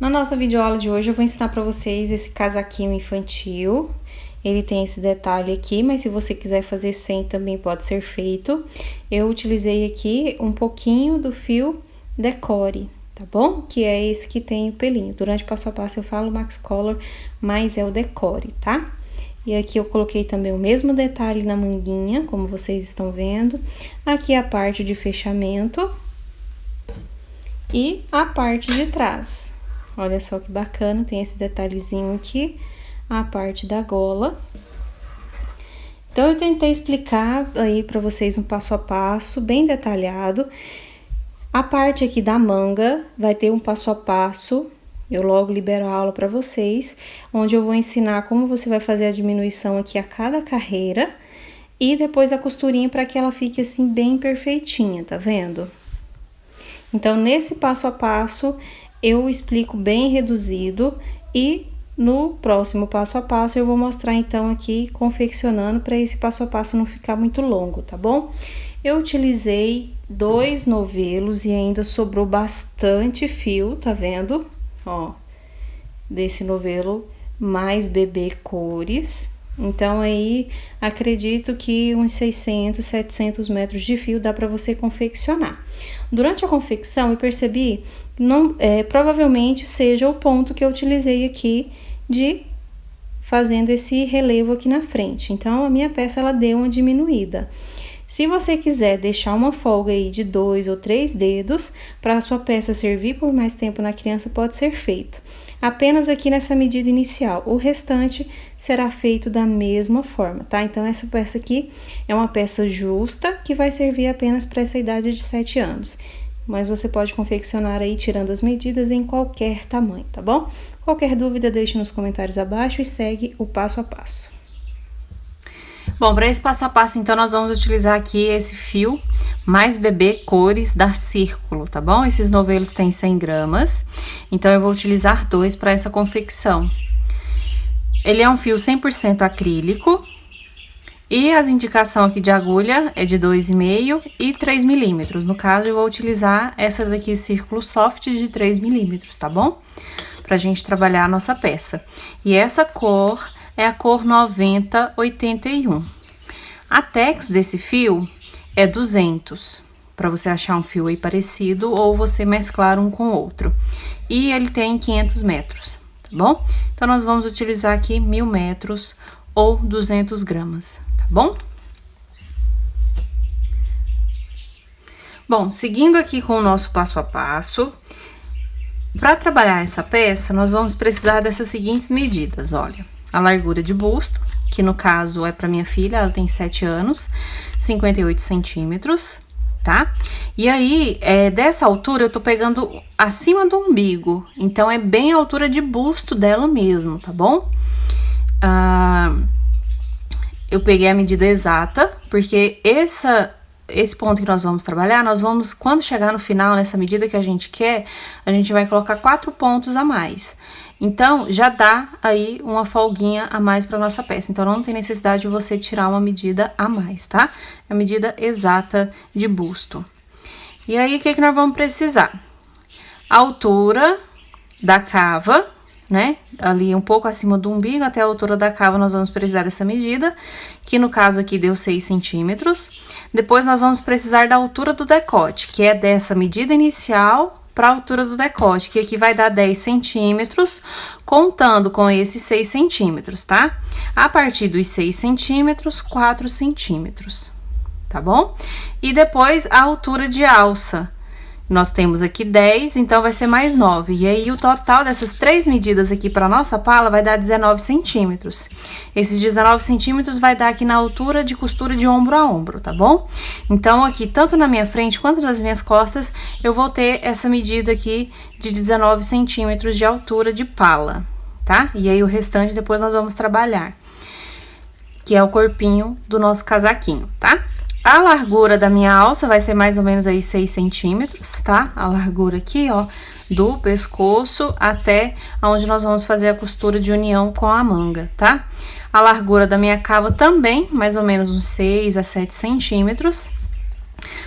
Na nossa videoaula de hoje eu vou ensinar para vocês esse casaquinho infantil. Ele tem esse detalhe aqui, mas se você quiser fazer sem também pode ser feito. Eu utilizei aqui um pouquinho do fio Decore, tá bom? Que é esse que tem o pelinho. Durante o passo a passo eu falo Max Color, mas é o Decore, tá? E aqui eu coloquei também o mesmo detalhe na manguinha, como vocês estão vendo. Aqui a parte de fechamento e a parte de trás. Olha só que bacana, tem esse detalhezinho aqui, a parte da gola. Então, eu tentei explicar aí pra vocês um passo a passo, bem detalhado. A parte aqui da manga vai ter um passo a passo, eu logo libero a aula pra vocês, onde eu vou ensinar como você vai fazer a diminuição aqui a cada carreira e depois a costurinha para que ela fique assim bem perfeitinha, tá vendo? Então, nesse passo a passo, eu explico bem reduzido e no próximo passo a passo eu vou mostrar então aqui confeccionando para esse passo a passo não ficar muito longo, tá bom? Eu utilizei 2 novelos e ainda sobrou bastante fio, tá vendo? Ó, desse novelo mais bebê cores. Então, aí, acredito que uns 600, 700 metros de fio dá para você confeccionar. Durante a confecção, eu percebi que provavelmente seja o ponto que eu utilizei aqui de fazendo esse relevo aqui na frente. Então, a minha peça, ela deu uma diminuída. Se você quiser deixar uma folga aí de 2 ou 3 dedos, para a sua peça servir por mais tempo na criança, pode ser feito. Apenas aqui nessa medida inicial, o restante será feito da mesma forma, tá? Então, essa peça aqui é uma peça justa, que vai servir apenas para essa idade de 7 anos. Mas você pode confeccionar aí, tirando as medidas, em qualquer tamanho, tá bom? Qualquer dúvida, deixe nos comentários abaixo e segue o passo a passo. Bom, para esse passo a passo, então, nós vamos utilizar aqui esse fio mais bebê cores da Círculo, tá bom? Esses novelos têm 100 gramas, então eu vou utilizar 2 para essa confecção. Ele é um fio 100% acrílico e as indicações aqui de agulha é de 2,5 e 3 milímetros. No caso, eu vou utilizar essa daqui, Círculo Soft, de 3 milímetros, tá bom? Pra gente trabalhar a nossa peça. E essa cor é a cor 9081. A Tex desse fio é 200, para você achar um fio aí parecido ou você mesclar um com o outro. E ele tem 500 metros, tá bom? Então, nós vamos utilizar aqui 1000 metros ou 200 gramas, tá bom? Bom, seguindo aqui com o nosso passo a passo, para trabalhar essa peça, nós vamos precisar dessas seguintes medidas, olha. A largura de busto, que no caso é para minha filha, ela tem 7 anos, 58 centímetros, tá? E aí, dessa altura, eu tô pegando acima do umbigo, então é bem a altura de busto dela mesmo, tá bom? Eu peguei a medida exata, porque esse ponto que nós vamos trabalhar, quando chegar no final, nessa medida que a gente quer, a gente vai colocar 4 pontos a mais. Então, já dá aí uma folguinha a mais para nossa peça. Então, não tem necessidade de você tirar uma medida a mais, tá? É a medida exata de busto. E aí, o que nós vamos precisar? A altura da cava, né? Ali um pouco acima do umbigo, até a altura da cava, nós vamos precisar dessa medida, que no caso aqui deu 6 centímetros. Depois, nós vamos precisar da altura do decote, que é dessa medida inicial para a altura do decote, que aqui vai dar 10 centímetros, contando com esses 6 centímetros, tá? A partir dos 6 centímetros, 4 centímetros, tá bom? E depois, a altura de alça. Nós temos aqui 10, então vai ser mais 9. E aí, o total dessas 3 medidas aqui para nossa pala vai dar 19 centímetros. Esses 19 centímetros vai dar aqui na altura de costura de ombro a ombro, tá bom? Então, aqui, tanto na minha frente quanto nas minhas costas, eu vou ter essa medida aqui de 19 centímetros de altura de pala, tá? E aí, o restante depois nós vamos trabalhar, que é o corpinho do nosso casaquinho, tá? A largura da minha alça vai ser mais ou menos aí 6 centímetros, tá? A largura aqui, ó, do pescoço até onde nós vamos fazer a costura de união com a manga, tá? A largura da minha cava também, mais ou menos uns 6 a 7 centímetros.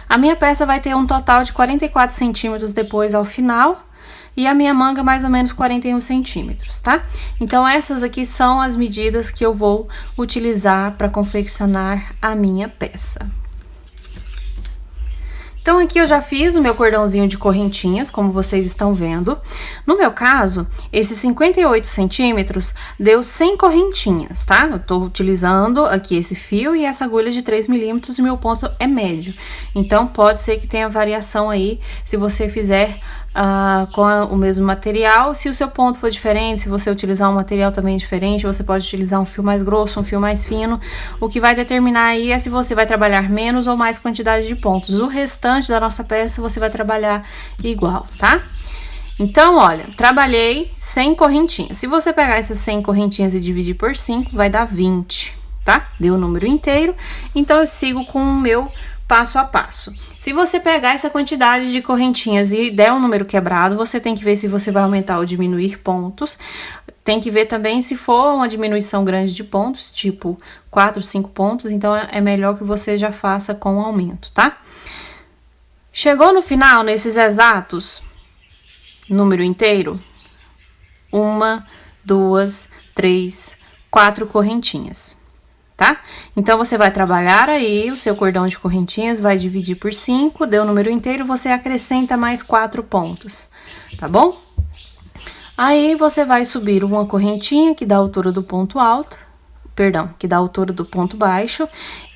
A minha peça vai ter um total de 44 centímetros depois ao final, e a minha manga mais ou menos 41 centímetros, tá? Então, essas aqui são as medidas que eu vou utilizar para confeccionar a minha peça. Então, aqui eu já fiz o meu cordãozinho de correntinhas, como vocês estão vendo. No meu caso, esses 58 centímetros deu 100 correntinhas, tá? Eu tô utilizando aqui esse fio e essa agulha de 3 milímetros e meu ponto é médio. Então, pode ser que tenha variação aí, se você fizer com o mesmo material. Se o seu ponto for diferente, se você utilizar um material também diferente, você pode utilizar um fio mais grosso, um fio mais fino. O que vai determinar aí é se você vai trabalhar menos ou mais quantidade de pontos. O restante da nossa peça você vai trabalhar igual, tá? Então, olha, trabalhei 100 correntinhas. Se você pegar essas 100 correntinhas e dividir por 5, vai dar 20, tá? Deu o número inteiro. Então, eu sigo com o meu passo a passo. Se você pegar essa quantidade de correntinhas e der um número quebrado, você tem que ver se você vai aumentar ou diminuir pontos. Tem que ver também se for uma diminuição grande de pontos, tipo 4, 5 pontos, então é melhor que você já faça com o aumento, tá? Chegou no final, nesses exatos, número inteiro, 1, 2, 3, 4 correntinhas. Tá? Então, você vai trabalhar aí o seu cordão de correntinhas, vai dividir por 5, deu o número inteiro, você acrescenta mais 4 pontos, tá bom? Aí, você vai subir uma correntinha que dá a altura do ponto alto, que dá a altura do ponto baixo,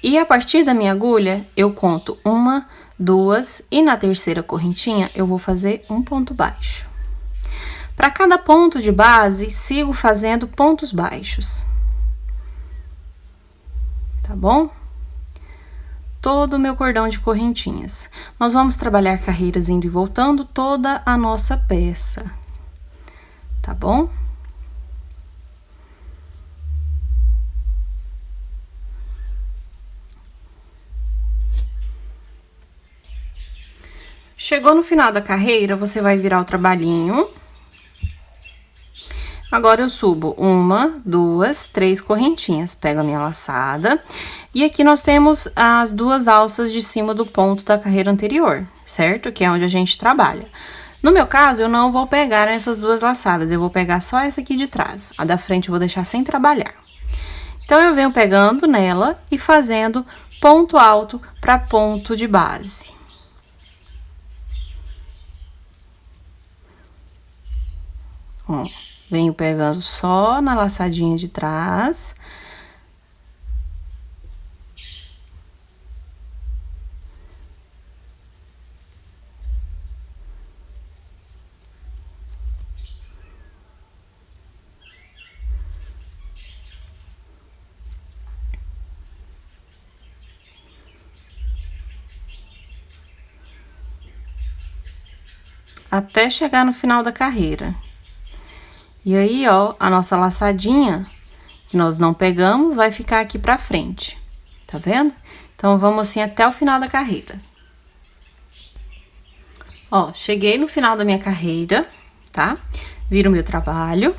e a partir da minha agulha, eu conto 1, 2, e na terceira correntinha, eu vou fazer um ponto baixo. Para cada ponto de base, sigo fazendo pontos baixos. Tá bom? Todo o meu cordão de correntinhas. Nós vamos trabalhar carreiras indo e voltando toda a nossa peça. Tá bom? Chegou no final da carreira, você vai virar o trabalhinho. Agora, eu subo 1, 2, 3 correntinhas, pego a minha laçada, e aqui nós temos as 2 alças de cima do ponto da carreira anterior, certo? Que é onde a gente trabalha. No meu caso, eu não vou pegar essas 2 laçadas, eu vou pegar só essa aqui de trás. A da frente eu vou deixar sem trabalhar. Então, eu venho pegando nela e fazendo ponto alto para ponto de base. Ó. Venho pegando só na laçadinha de trás. Até chegar no final da carreira. E aí, ó, a nossa laçadinha, que nós não pegamos, vai ficar aqui pra frente, tá vendo? Então, vamos assim até o final da carreira. Ó, cheguei no final da minha carreira, tá? Viro o meu trabalho.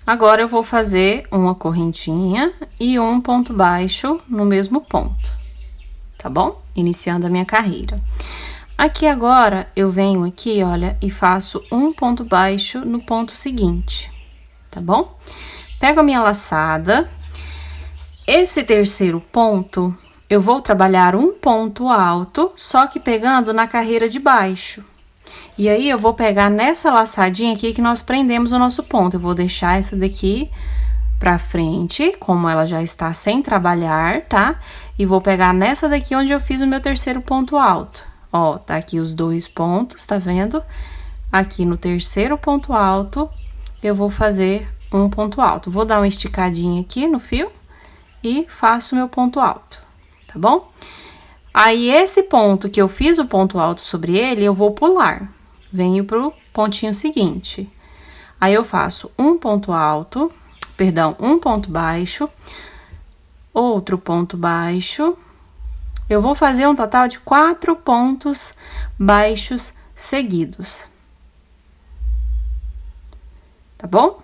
Agora, eu vou fazer uma correntinha e um ponto baixo no mesmo ponto, tá bom? Iniciando a minha carreira. Aqui agora, eu venho aqui, olha, e faço um ponto baixo no ponto seguinte. Tá bom? Pego a minha laçada. Esse terceiro ponto, eu vou trabalhar um ponto alto, só que pegando na carreira de baixo. E aí, eu vou pegar nessa laçadinha aqui que nós prendemos o nosso ponto. Eu vou deixar essa daqui pra frente, como ela já está sem trabalhar, tá? E vou pegar nessa daqui onde eu fiz o meu terceiro ponto alto. Ó, tá aqui os 2 pontos, tá vendo? Aqui no terceiro ponto alto, eu vou fazer um ponto alto. Vou dar uma esticadinha aqui no fio e faço meu ponto alto, tá bom? Aí, esse ponto que eu fiz o ponto alto sobre ele, eu vou pular. Venho pro pontinho seguinte. Aí, eu faço um ponto alto, perdão, um ponto baixo, outro ponto baixo. Eu vou fazer um total de 4 pontos baixos seguidos. Tá bom?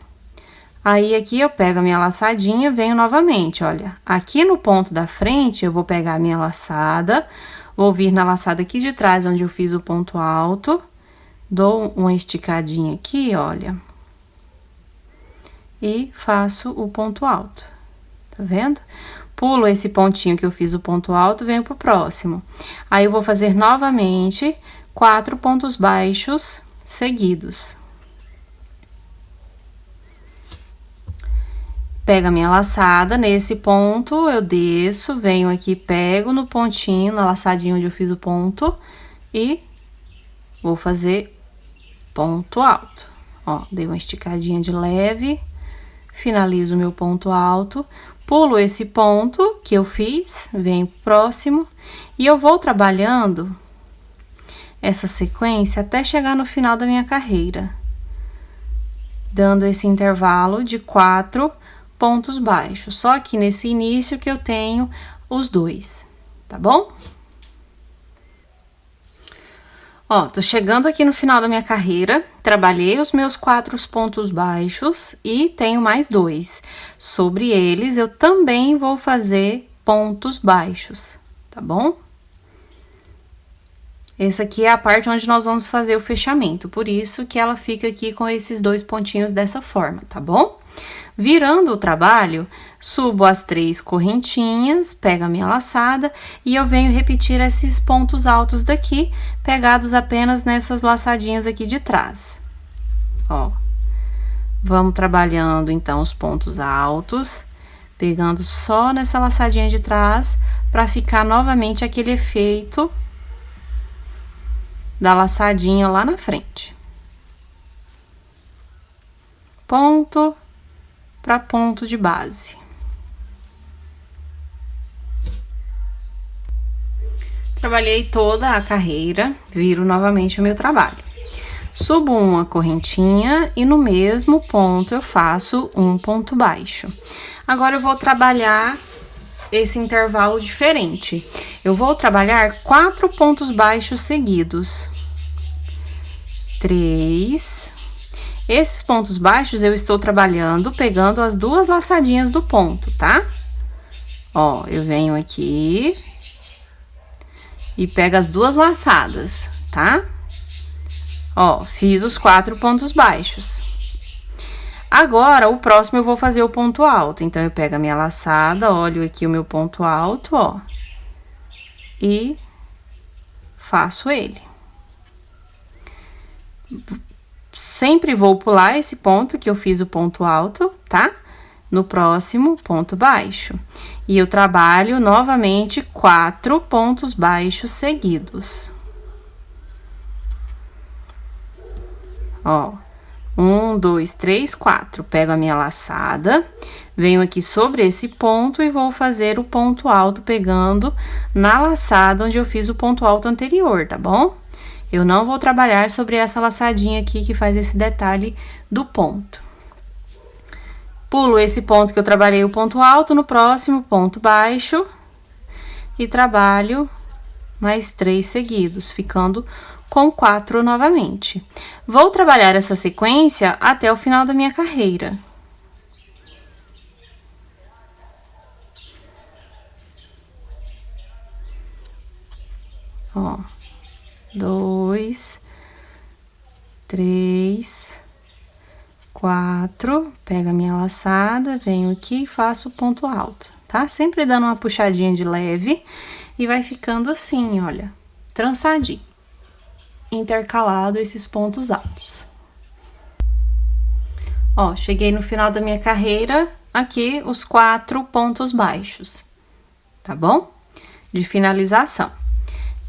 Aí, aqui eu pego a minha laçadinha, venho novamente, olha. Aqui no ponto da frente, eu vou pegar a minha laçada, vou vir na laçada aqui de trás, onde eu fiz o ponto alto, dou uma esticadinha aqui, olha, e faço o ponto alto, tá vendo? Pulo esse pontinho que eu fiz o ponto alto, venho pro próximo. Aí, eu vou fazer novamente 4 pontos baixos seguidos. Pego a minha laçada, nesse ponto, eu desço, venho aqui, pego no pontinho, na laçadinha onde eu fiz o ponto, e vou fazer ponto alto. Ó, dei uma esticadinha de leve, finalizo o meu ponto alto, pulo esse ponto que eu fiz, venho próximo, e eu vou trabalhando essa sequência até chegar no final da minha carreira, dando esse intervalo de 4 pontos baixos, só que nesse início que eu tenho os 2, tá bom? Ó, tô chegando aqui no final da minha carreira, trabalhei os meus 4 pontos baixos e tenho mais 2. Sobre eles, eu também vou fazer pontos baixos, tá bom? Essa aqui é a parte onde nós vamos fazer o fechamento, por isso que ela fica aqui com esses 2 pontinhos dessa forma, tá bom? Virando o trabalho, subo as 3 correntinhas, pego a minha laçada e eu venho repetir esses pontos altos daqui, pegados apenas nessas laçadinhas aqui de trás. Ó, vamos trabalhando então os pontos altos, pegando só nessa laçadinha de trás, para ficar novamente aquele efeito da laçadinha lá na frente. Ponto para ponto de base. Trabalhei toda a carreira, viro novamente o meu trabalho. Subo uma correntinha e no mesmo ponto eu faço um ponto baixo. Agora, eu vou trabalhar esse intervalo diferente. Eu vou trabalhar 4 pontos baixos seguidos. 3. Esses pontos baixos eu estou trabalhando pegando as 2 laçadinhas do ponto, tá? Ó, eu venho aqui e pego as 2 laçadas, tá? Ó, fiz os 4 pontos baixos. Agora, o próximo eu vou fazer o ponto alto. Então, eu pego a minha laçada, olho aqui o meu ponto alto, ó, e faço ele. Sempre vou pular esse ponto que eu fiz o ponto alto, tá? No próximo, ponto baixo. E eu trabalho novamente 4 pontos baixos seguidos. Ó, 1, 2, 3, 4. Pego a minha laçada, venho aqui sobre esse ponto e vou fazer o ponto alto pegando na laçada onde eu fiz o ponto alto anterior, tá bom? Eu não vou trabalhar sobre essa laçadinha aqui que faz esse detalhe do ponto. Pulo esse ponto que eu trabalhei o ponto alto, no próximo ponto baixo e trabalho mais 3 seguidos, ficando com 4 novamente. Vou trabalhar essa sequência até o final da minha carreira. Ó, 2, 3, 4, pego a minha laçada, venho aqui e faço o ponto alto, tá? Sempre dando uma puxadinha de leve e vai ficando assim, olha, trançadinho, intercalado esses pontos altos. Ó, cheguei no final da minha carreira, aqui os 4 pontos baixos, tá bom? De finalização.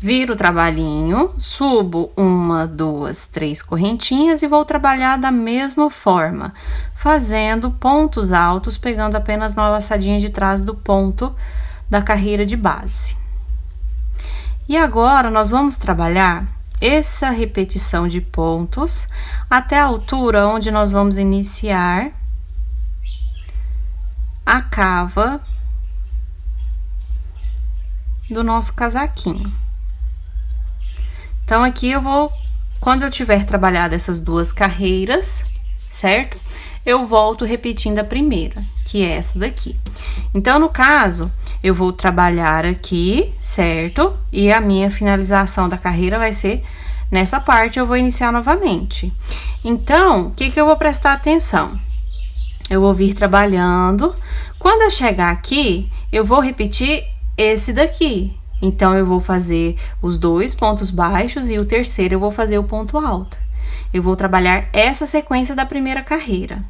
Viro o trabalhinho, subo 1, 2, 3 correntinhas e vou trabalhar da mesma forma, fazendo pontos altos, pegando apenas na laçadinha de trás do ponto da carreira de base. E agora, nós vamos trabalhar essa repetição de pontos até a altura onde nós vamos iniciar a cava do nosso casaquinho. Então, aqui eu vou, quando eu tiver trabalhado essas 2 carreiras, certo? Eu volto repetindo a primeira, que é essa daqui. Então, no caso, eu vou trabalhar aqui, certo? E a minha finalização da carreira vai ser nessa parte eu vou iniciar novamente. Então, o que que eu vou prestar atenção? Eu vou vir trabalhando. Quando eu chegar aqui, eu vou repetir esse daqui. Então, eu vou fazer os 2 pontos baixos e o terceiro eu vou fazer o ponto alto. Eu vou trabalhar essa sequência da primeira carreira.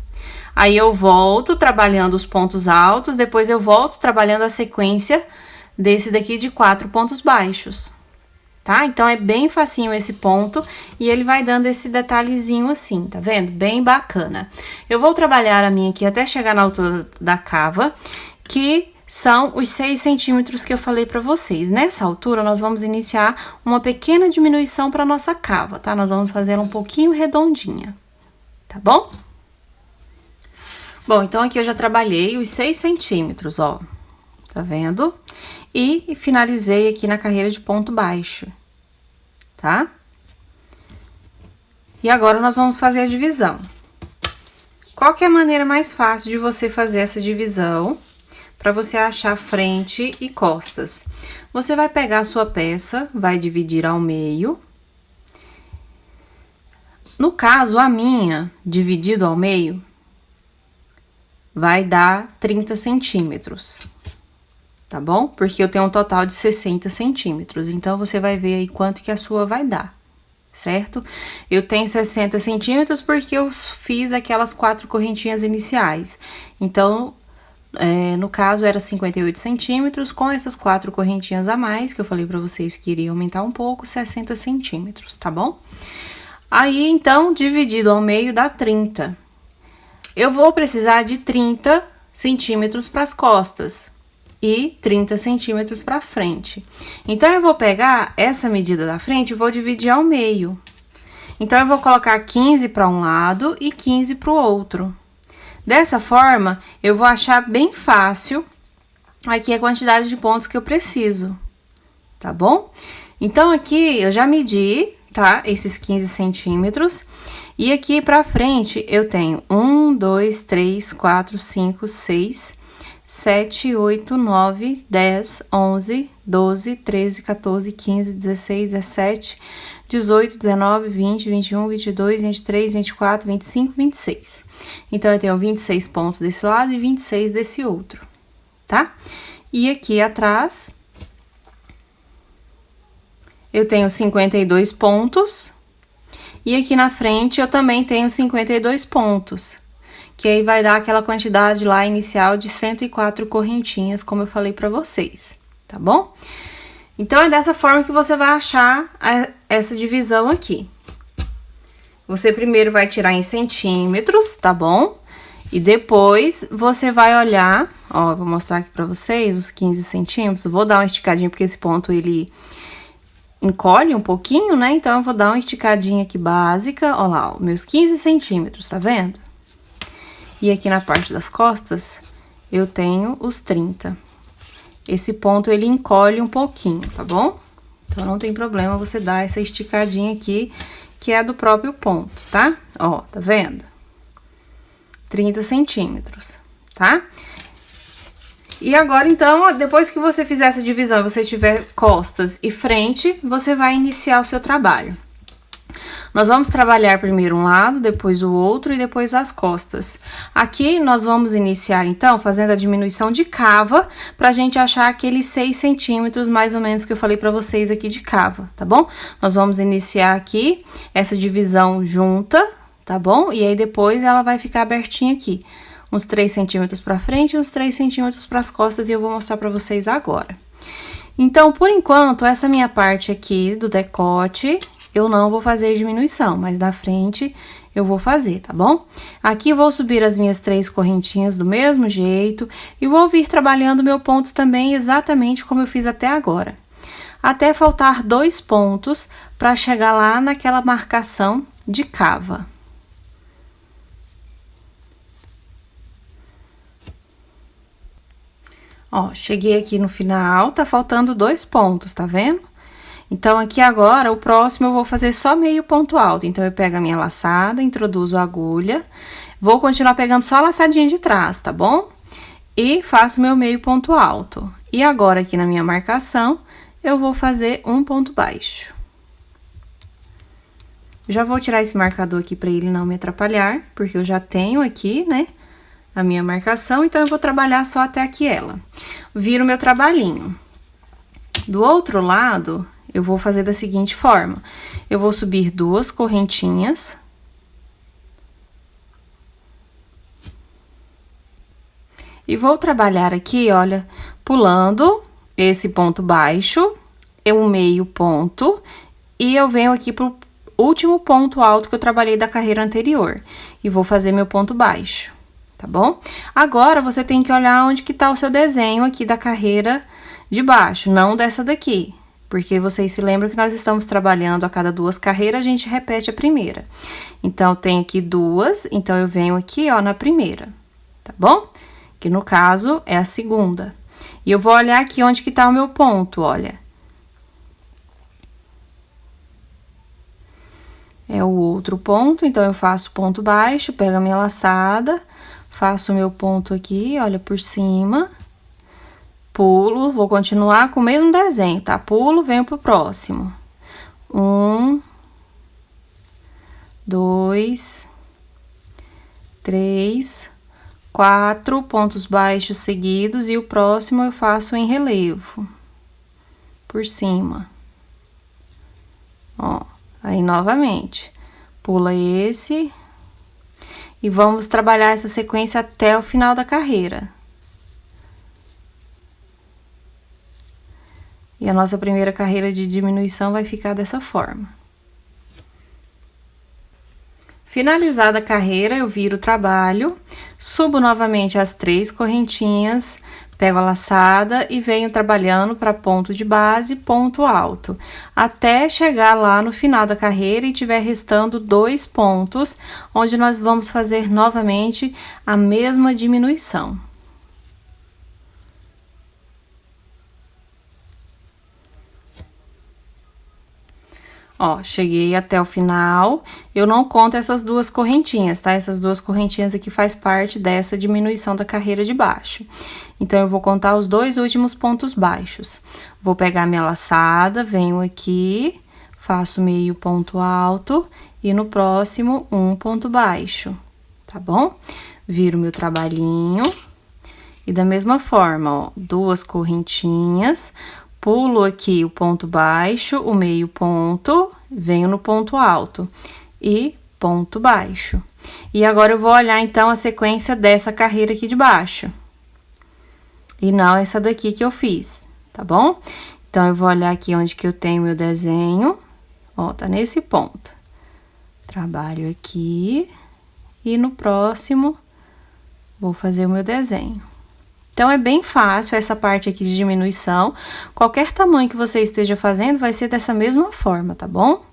Aí, eu volto trabalhando os pontos altos, depois eu volto trabalhando a sequência desse daqui de 4 pontos baixos. Tá? Então, é bem facinho esse ponto e ele vai dando esse detalhezinho assim, tá vendo? Bem bacana. Eu vou trabalhar a minha aqui até chegar na altura da cava, que são os 6 centímetros que eu falei pra vocês. Nessa altura, nós vamos iniciar uma pequena diminuição pra nossa cava, tá? Nós vamos fazer ela um pouquinho redondinha, tá bom? Bom, então aqui eu já trabalhei os 6 centímetros, ó, tá vendo? E finalizei aqui na carreira de ponto baixo, tá? E agora, nós vamos fazer a divisão. Qual que é a maneira mais fácil de você fazer essa divisão, para você achar frente e costas? Você vai pegar a sua peça, vai dividir ao meio. No caso, a minha, dividido ao meio, vai dar 30 centímetros. Tá bom? Porque eu tenho um total de 60 centímetros. Então, você vai ver aí quanto que a sua vai dar, certo? Eu tenho 60 centímetros porque eu fiz aquelas 4 correntinhas iniciais. Então, no caso, era 58 centímetros, com essas 4 correntinhas a mais, que eu falei pra vocês que iria aumentar um pouco, 60 centímetros, tá bom? Aí, então, dividido ao meio dá 30. Eu vou precisar de 30 centímetros pras costas e 30 centímetros para frente. Então, eu vou pegar essa medida da frente e vou dividir ao meio. Então, eu vou colocar 15 para um lado e 15 para o outro. Dessa forma, eu vou achar bem fácil aqui a quantidade de pontos que eu preciso, tá bom? Então, aqui eu já medi, tá? Esses 15 centímetros. E aqui para frente, eu tenho 1, 2, 3, 4, 5, 6... 7, 8, 9, 10, 11, 12, 13, 14, 15, 16, 17, 18, 19, 20, 21, 22, 23, 24, 25, 26. Então, eu tenho 26 pontos desse lado e 26 desse outro, tá? E aqui atrás, eu tenho 52 pontos. E aqui na frente, eu também tenho 52 pontos. Que aí vai dar aquela quantidade lá inicial de 104 correntinhas, como eu falei pra vocês, tá bom? Então, é dessa forma que você vai achar essa divisão aqui. Você primeiro vai tirar em centímetros, tá bom? E depois, você vai olhar, ó, vou mostrar aqui pra vocês os 15 centímetros. Vou dar uma esticadinha, porque esse ponto, ele encolhe um pouquinho, né? Então, eu vou dar uma esticadinha aqui básica, ó lá, ó, meus 15 centímetros, tá vendo? E aqui na parte das costas, eu tenho os 30. Esse ponto, ele encolhe um pouquinho, tá bom? Então, não tem problema você dar essa esticadinha aqui, que é do próprio ponto, tá? Ó, tá vendo? 30 centímetros, tá? E agora, então, depois que você fizer essa divisão e você tiver costas e frente, você vai iniciar o seu trabalho. Nós vamos trabalhar primeiro um lado, depois o outro e depois as costas. Aqui, nós vamos iniciar, então, fazendo a diminuição de cava, pra gente achar aqueles 6 centímetros, mais ou menos, que eu falei pra vocês aqui de cava, tá bom? Nós vamos iniciar aqui essa divisão junta, tá bom? E aí, depois, ela vai ficar abertinha aqui. Uns 3 centímetros pra frente e uns 3 centímetros pras costas, e eu vou mostrar pra vocês agora. Então, por enquanto, essa minha parte aqui do decote, eu não vou fazer diminuição, mas na frente eu vou fazer, tá bom? Aqui eu vou subir as minhas 3 correntinhas do mesmo jeito e vou vir trabalhando meu ponto também exatamente como eu fiz até agora. Até faltar 2 pontos para chegar lá naquela marcação de cava. Ó, cheguei aqui no final, tá faltando 2 pontos, tá vendo? Então, aqui agora, o próximo eu vou fazer só meio ponto alto. Então, eu pego a minha laçada, introduzo a agulha, vou continuar pegando só a laçadinha de trás, tá bom? E faço meu meio ponto alto. E agora, aqui na minha marcação, eu vou fazer um ponto baixo. Já vou tirar esse marcador aqui pra ele não me atrapalhar, porque eu já tenho aqui, né, a minha marcação, então eu vou trabalhar só até aqui ela. Viro meu trabalhinho. Do outro lado, eu vou fazer da seguinte forma. Eu vou subir 2 correntinhas. E vou trabalhar aqui, olha, pulando esse ponto baixo, um meio ponto, e eu venho aqui pro último ponto alto que eu trabalhei da carreira anterior. E vou fazer meu ponto baixo, tá bom? Agora, você tem que olhar onde que tá o seu desenho aqui da carreira de baixo, não dessa daqui. Porque vocês se lembram que nós estamos trabalhando a cada 2 carreiras, a gente repete a primeira. Então, tem aqui 2, então eu venho aqui, ó, na primeira, tá bom? Que no caso é a segunda. E eu vou olhar aqui onde que tá o meu ponto, olha. É o outro ponto, então eu faço ponto baixo, pego a minha laçada, faço o meu ponto aqui, olha, por cima. Pulo, vou continuar com o mesmo desenho, tá? Pulo, venho pro próximo. 1, 2, 3, 4 pontos baixos seguidos e o próximo eu faço em relevo, por cima. Ó, aí novamente, pula esse e vamos trabalhar essa sequência até o final da carreira. E a nossa primeira carreira de diminuição vai ficar dessa forma. Finalizada a carreira, eu viro o trabalho, subo novamente as 3 correntinhas, pego a laçada e venho trabalhando para ponto de base, ponto alto, até chegar lá no final da carreira e tiver restando 2 pontos, onde nós vamos fazer novamente a mesma diminuição. Ó, cheguei até o final, eu não conto essas 2 correntinhas, tá? Essas 2 correntinhas aqui faz parte dessa diminuição da carreira de baixo. Então, eu vou contar os 2 últimos pontos baixos. Vou pegar minha laçada, venho aqui, faço meio ponto alto e no próximo, 1 ponto baixo, tá bom? Viro meu trabalhinho e da mesma forma, ó, 2 correntinhas. Pulo aqui o ponto baixo, o meio ponto, venho no ponto alto e ponto baixo. E agora eu vou olhar então a sequência dessa carreira aqui de baixo. E não essa daqui que eu fiz, tá bom? Então, eu vou olhar aqui onde que eu tenho meu desenho, ó, tá nesse ponto. Trabalho aqui e no próximo vou fazer o meu desenho. Então, é bem fácil essa parte aqui de diminuição. Qualquer tamanho que você esteja fazendo, vai ser dessa mesma forma, tá bom?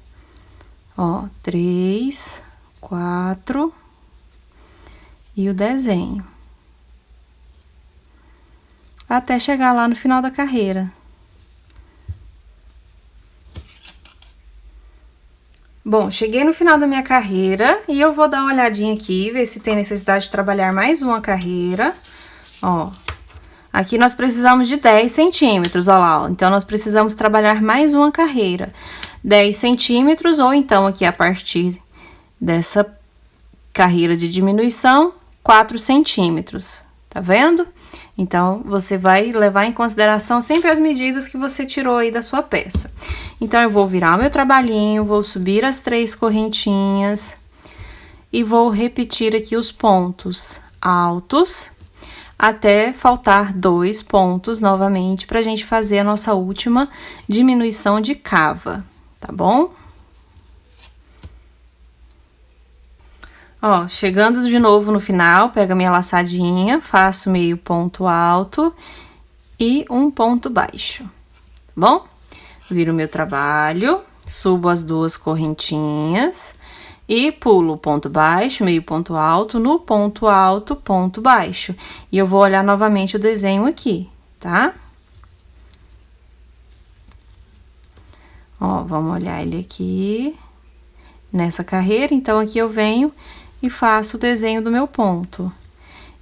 Ó, 3, 4 e o desenho. Até chegar lá no final da carreira. Bom, cheguei no final da minha carreira e eu vou dar uma olhadinha aqui, ver se tem necessidade de trabalhar mais uma carreira. Ó, aqui nós precisamos de 10 centímetros, ó lá, ó. Então, nós precisamos trabalhar mais uma carreira. 10 centímetros, ou então, aqui a partir dessa carreira de diminuição, 4 centímetros, tá vendo? Então, você vai levar em consideração sempre as medidas que você tirou aí da sua peça. Então, eu vou virar o meu trabalhinho, vou subir as 3 correntinhas e vou repetir aqui os pontos altos até faltar 2 pontos novamente pra gente fazer a nossa última diminuição de cava, tá bom? Ó, chegando de novo no final, pego a minha laçadinha, faço meio ponto alto e um ponto baixo, tá bom? Viro o meu trabalho, subo as 2 correntinhas e pulo ponto baixo, meio ponto alto, no ponto alto, ponto baixo. E eu vou olhar novamente o desenho aqui, tá? Ó, vamos olhar ele aqui, nessa carreira. Então, aqui eu venho e faço o desenho do meu ponto.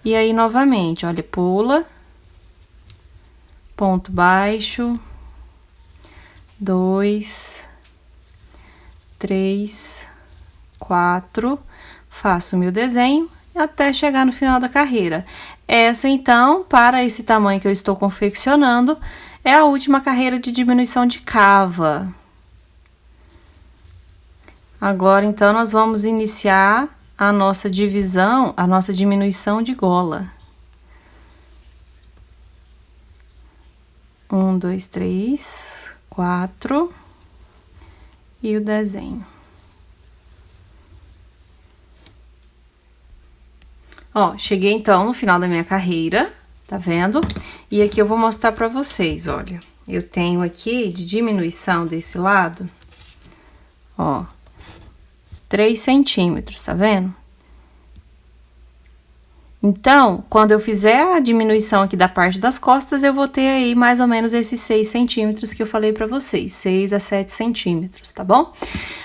E aí, novamente, olha, pula, ponto baixo, 2, 3, 4, faço o meu desenho até chegar no final da carreira. Essa, então, para esse tamanho que eu estou confeccionando, é a última carreira de diminuição de cava. Agora, então, nós vamos iniciar a nossa divisão, a nossa diminuição de gola. 1, 2, 3, 4 e o desenho. Ó, cheguei então no final da minha carreira, tá vendo? E aqui eu vou mostrar pra vocês, olha. Eu tenho aqui de diminuição desse lado, ó, 3 centímetros, tá vendo? Então, quando eu fizer a diminuição aqui da parte das costas, eu vou ter aí mais ou menos esses 6 centímetros que eu falei pra vocês, 6 a 7 centímetros, tá bom?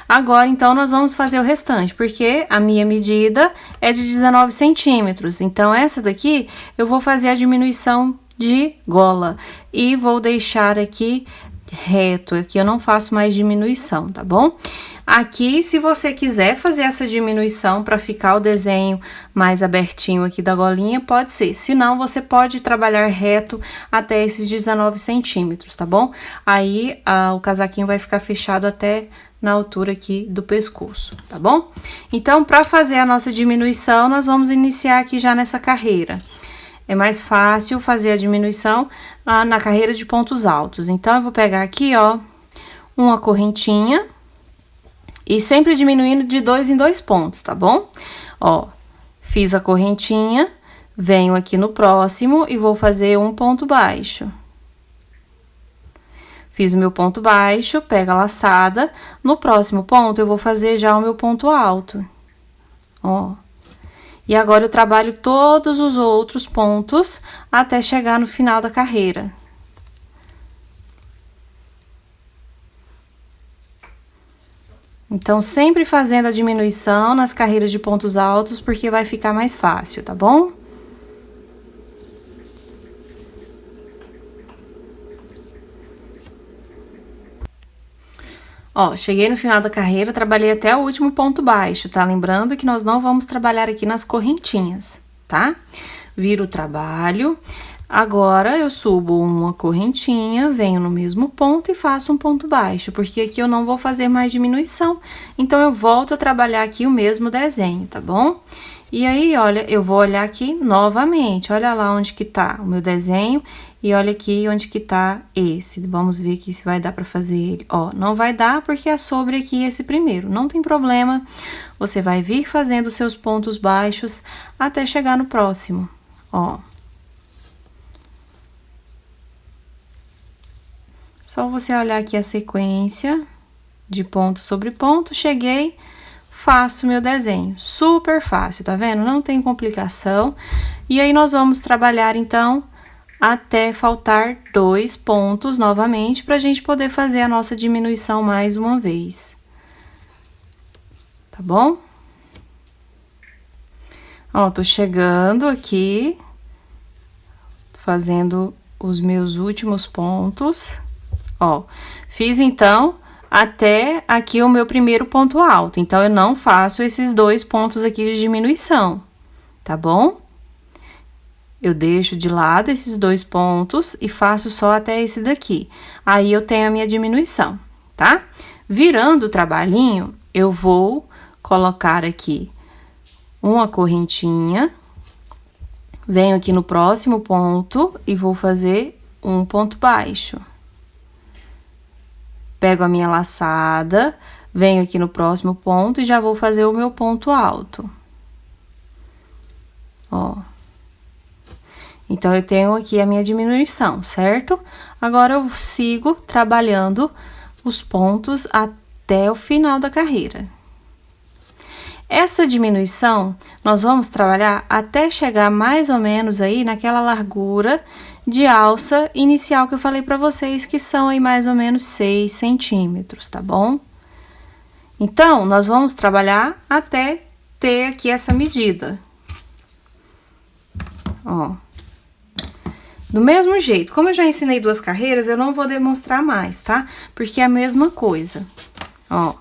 Agora, então, nós vamos fazer o restante, porque a minha medida é de 19 centímetros. Então, essa daqui, eu vou fazer a diminuição de gola e vou deixar aqui reto. Aqui eu não faço mais diminuição, tá bom? Aqui, se você quiser fazer essa diminuição para ficar o desenho mais abertinho aqui da golinha, pode ser. Se não, você pode trabalhar reto até esses 19 centímetros, tá bom? Aí, o casaquinho vai ficar fechado até na altura aqui do pescoço, tá bom? Então, para fazer a nossa diminuição, nós vamos iniciar aqui já nessa carreira. É mais fácil fazer a diminuição na carreira de pontos altos. Então, eu vou pegar aqui, ó, uma correntinha e sempre diminuindo de 2 em 2 pontos, tá bom? Ó, fiz a correntinha, venho aqui no próximo e vou fazer um ponto baixo. Fiz o meu ponto baixo, pego a laçada, no próximo ponto eu vou fazer já o meu ponto alto, ó. E agora eu trabalho todos os outros pontos até chegar no final da carreira. Então, sempre fazendo a diminuição nas carreiras de pontos altos, porque vai ficar mais fácil, tá bom? Ó, cheguei no final da carreira, trabalhei até o último ponto baixo, tá? Lembrando que nós não vamos trabalhar aqui nas correntinhas, tá? Viro o trabalho. Agora, eu subo uma correntinha, venho no mesmo ponto e faço um ponto baixo, porque aqui eu não vou fazer mais diminuição. Então, eu volto a trabalhar aqui o mesmo desenho, tá bom? E aí, olha, eu vou olhar aqui novamente, olha lá onde que tá o meu desenho e olha aqui onde que tá esse. Vamos ver aqui se vai dar pra fazer ele. Ó, não vai dar porque é sobre aqui esse primeiro, não tem problema. Você vai vir fazendo os seus pontos baixos até chegar no próximo, ó. Só você olhar aqui a sequência de ponto sobre ponto, cheguei, faço meu desenho. Super fácil, tá vendo? Não tem complicação. E aí, nós vamos trabalhar, então, até faltar 2 pontos novamente, pra gente poder fazer a nossa diminuição mais uma vez. Tá bom? Ó, tô chegando aqui, fazendo os meus últimos pontos. Ó, fiz então até aqui o meu primeiro ponto alto. Então, eu não faço esses 2 pontos aqui de diminuição, tá bom? Eu deixo de lado esses 2 pontos e faço só até esse daqui. Aí, eu tenho a minha diminuição, tá? Virando o trabalhinho, eu vou colocar aqui uma correntinha. Venho aqui no próximo ponto e vou fazer um ponto baixo. Pego a minha laçada, venho aqui no próximo ponto e já vou fazer o meu ponto alto. Ó. Então, eu tenho aqui a minha diminuição, certo? Agora, eu sigo trabalhando os pontos até o final da carreira. Essa diminuição, nós vamos trabalhar até chegar mais ou menos aí naquela largura de alça inicial que eu falei pra vocês, que são aí mais ou menos 6 centímetros, tá bom? Então, nós vamos trabalhar até ter aqui essa medida. Ó. Do mesmo jeito, como eu já ensinei 2 carreiras, eu não vou demonstrar mais, tá? Porque é a mesma coisa. Ó.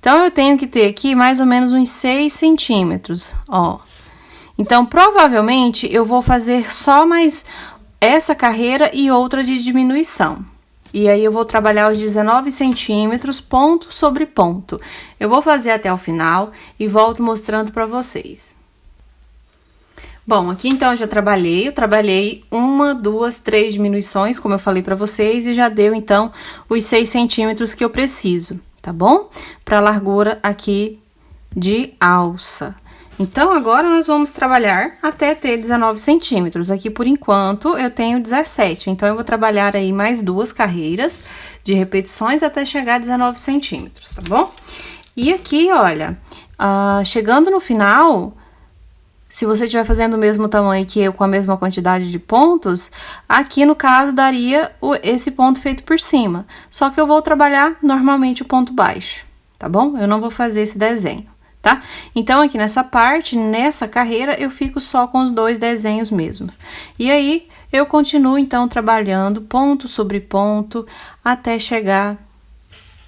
Então, eu tenho que ter aqui mais ou menos uns 6 centímetros, ó. Então, provavelmente, eu vou fazer só mais essa carreira e outra de diminuição. E aí, eu vou trabalhar os 19 centímetros, ponto sobre ponto. Eu vou fazer até o final e volto mostrando pra vocês. Bom, aqui então eu já trabalhei 1, 2, 3 diminuições, como eu falei pra vocês, e já deu então os 6 centímetros que eu preciso, tá bom? Pra largura aqui de alça. Então, agora nós vamos trabalhar até ter 19 centímetros. Aqui, por enquanto, eu tenho 17. Então, eu vou trabalhar aí mais 2 carreiras de repetições até chegar a 19 centímetros, tá bom? E aqui, olha, chegando no final, se você estiver fazendo o mesmo tamanho que eu, com a mesma quantidade de pontos, aqui, no caso, daria esse ponto feito por cima. Só que eu vou trabalhar normalmente o ponto baixo, tá bom? Eu não vou fazer esse desenho. Tá? Então, aqui nessa parte, nessa carreira, eu fico só com os 2 desenhos mesmos. E aí, eu continuo, então, trabalhando ponto sobre ponto, até chegar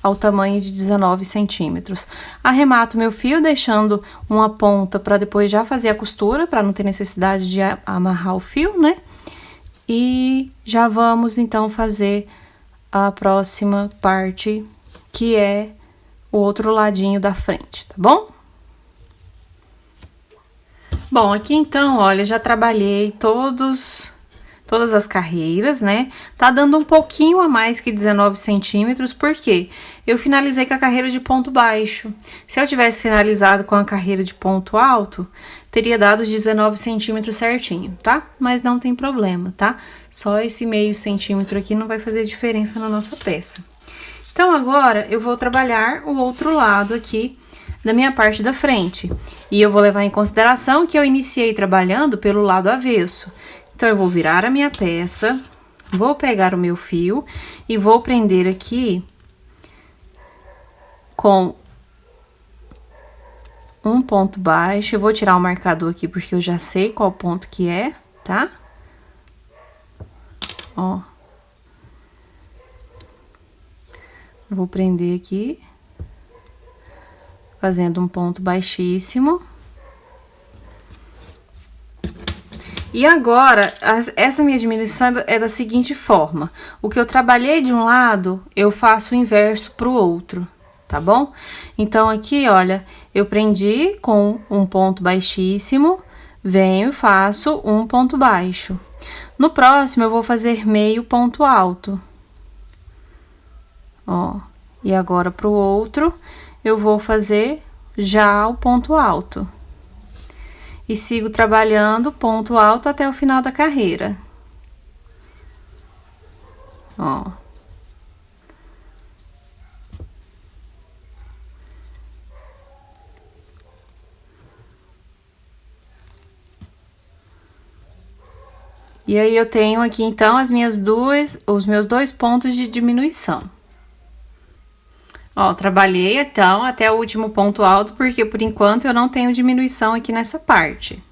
ao tamanho de 19 centímetros. Arremato meu fio, deixando uma ponta para depois já fazer a costura, para não ter necessidade de amarrar o fio, né? E já vamos, então, fazer a próxima parte, que é o outro ladinho da frente, tá bom? Bom, aqui então, olha, já trabalhei todas as carreiras, né? Tá dando um pouquinho a mais que 19 centímetros, porque eu finalizei com a carreira de ponto baixo. Se eu tivesse finalizado com a carreira de ponto alto, teria dado os 19 centímetros certinho, tá? Mas não tem problema, tá? Só esse meio centímetro aqui não vai fazer diferença na nossa peça. Então, agora, eu vou trabalhar o outro lado aqui da minha parte da frente. E eu vou levar em consideração que eu iniciei trabalhando pelo lado avesso. Então, eu vou virar a minha peça, vou pegar o meu fio e vou prender aqui com um ponto baixo. Eu vou tirar o marcador aqui porque eu já sei qual ponto que é, tá? Ó. Eu vou prender aqui, fazendo um ponto baixíssimo. E agora, essa minha diminuição é da seguinte forma: o que eu trabalhei de um lado, eu faço o inverso pro outro, tá bom? Então, aqui, olha, eu prendi com um ponto baixíssimo, venho e faço um ponto baixo. No próximo, eu vou fazer meio ponto alto. Ó, e agora pro outro, eu vou fazer já o ponto alto. E sigo trabalhando ponto alto até o final da carreira. Ó. E aí, eu tenho aqui, então, os meus 2 pontos de diminuição. Ó, trabalhei, então, até o último ponto alto, porque, por enquanto, eu não tenho diminuição aqui nessa parte.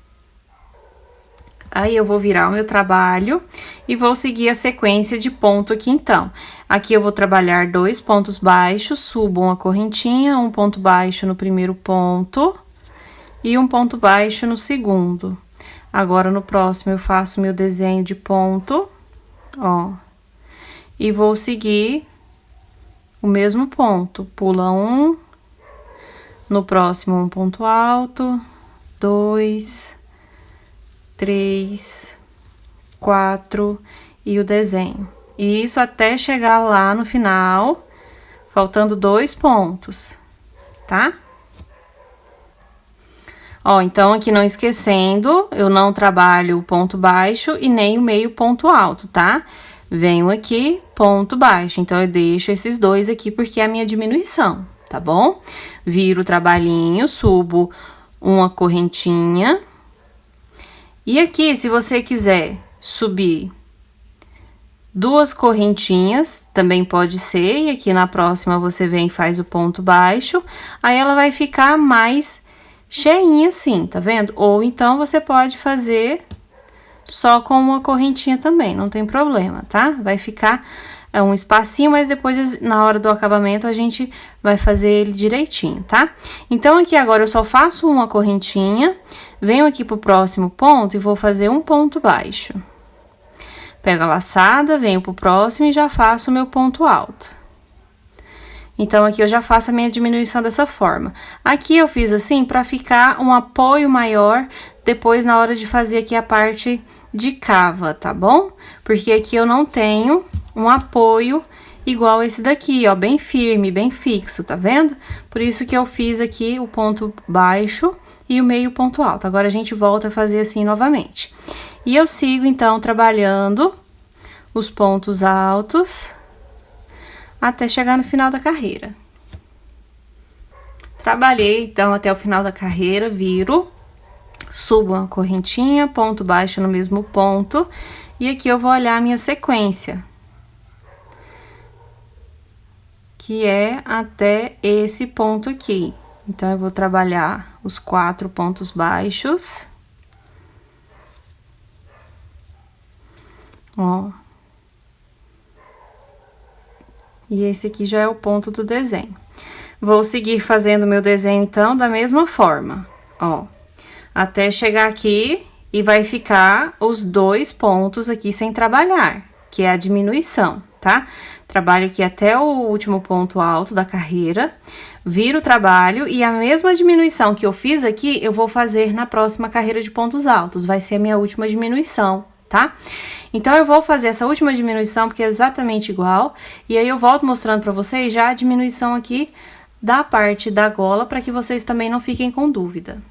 Aí, eu vou virar o meu trabalho e vou seguir a sequência de ponto aqui, então. Aqui, eu vou trabalhar 2 pontos baixos, subo uma correntinha, um ponto baixo no primeiro ponto e um ponto baixo no segundo. Agora, no próximo, eu faço meu desenho de ponto, ó, e vou seguir o mesmo ponto. Pula um, no próximo um ponto alto, 2, 3, 4 e o desenho. E isso até chegar lá no final, faltando 2 pontos, tá? Ó, então, aqui não esquecendo, eu não trabalho o ponto baixo e nem o meio ponto alto, tá? Venho aqui, ponto baixo. Então, eu deixo esses 2 aqui porque é a minha diminuição, tá bom? Viro o trabalhinho, subo uma correntinha. E aqui, se você quiser subir 2 correntinhas, também pode ser. E aqui na próxima, você vem e faz o ponto baixo. Aí, ela vai ficar mais cheinha assim, tá vendo? Ou então, você pode fazer só com uma correntinha também, não tem problema, tá? Vai ficar é um espacinho, mas depois, na hora do acabamento, a gente vai fazer ele direitinho, tá? Então, aqui agora eu só faço uma correntinha, venho aqui pro próximo ponto e vou fazer um ponto baixo. Pego a laçada, venho pro próximo e já faço o meu ponto alto. Então, aqui eu já faço a minha diminuição dessa forma. Aqui eu fiz assim pra ficar um apoio maior depois na hora de fazer aqui a parte de cava, tá bom? Porque aqui eu não tenho um apoio igual esse daqui, ó, bem firme, bem fixo, tá vendo? Por isso que eu fiz aqui o ponto baixo e o meio ponto alto. Agora, a gente volta a fazer assim novamente. E eu sigo, então, trabalhando os pontos altos até chegar no final da carreira. Trabalhei, então, até o final da carreira, viro, subo uma correntinha, ponto baixo no mesmo ponto, e aqui eu vou olhar a minha sequência, que é até esse ponto aqui. Então, eu vou trabalhar os 4 pontos baixos. Ó. E esse aqui já é o ponto do desenho. Vou seguir fazendo meu desenho, então, da mesma forma, ó. Até chegar aqui e vai ficar os 2 pontos aqui sem trabalhar, que é a diminuição, tá? Trabalho aqui até o último ponto alto da carreira, viro o trabalho e a mesma diminuição que eu fiz aqui, eu vou fazer na próxima carreira de pontos altos, vai ser a minha última diminuição, tá? Então, eu vou fazer essa última diminuição, porque é exatamente igual, e aí eu volto mostrando pra vocês já a diminuição aqui da parte da gola, para que vocês também não fiquem com dúvida.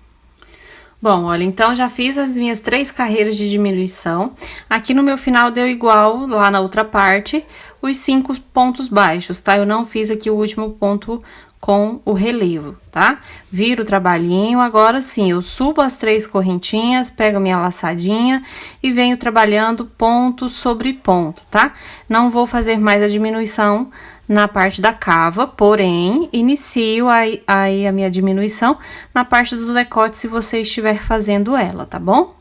Bom, olha, então, já fiz as minhas 3 carreiras de diminuição. Aqui no meu final deu igual, lá na outra parte, os 5 pontos baixos, tá? Eu não fiz aqui o último ponto com o relevo, tá? Viro o trabalhinho, agora sim, eu subo as 3 correntinhas, pego minha laçadinha e venho trabalhando ponto sobre ponto, tá? Não vou fazer mais a diminuição na parte da cava, porém, inicio aí a minha diminuição na parte do decote, se você estiver fazendo ela, tá bom?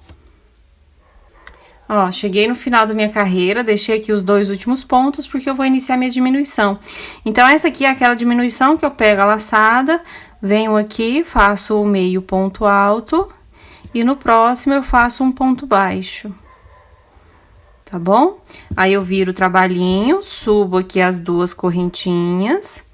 Ó, cheguei no final da minha carreira, deixei aqui os 2 últimos pontos, porque eu vou iniciar minha diminuição. Então, essa aqui é aquela diminuição que eu pego a laçada, venho aqui, faço o meio ponto alto, e no próximo eu faço um ponto baixo. Tá bom? Aí, eu viro o trabalhinho, subo aqui as 2 correntinhas,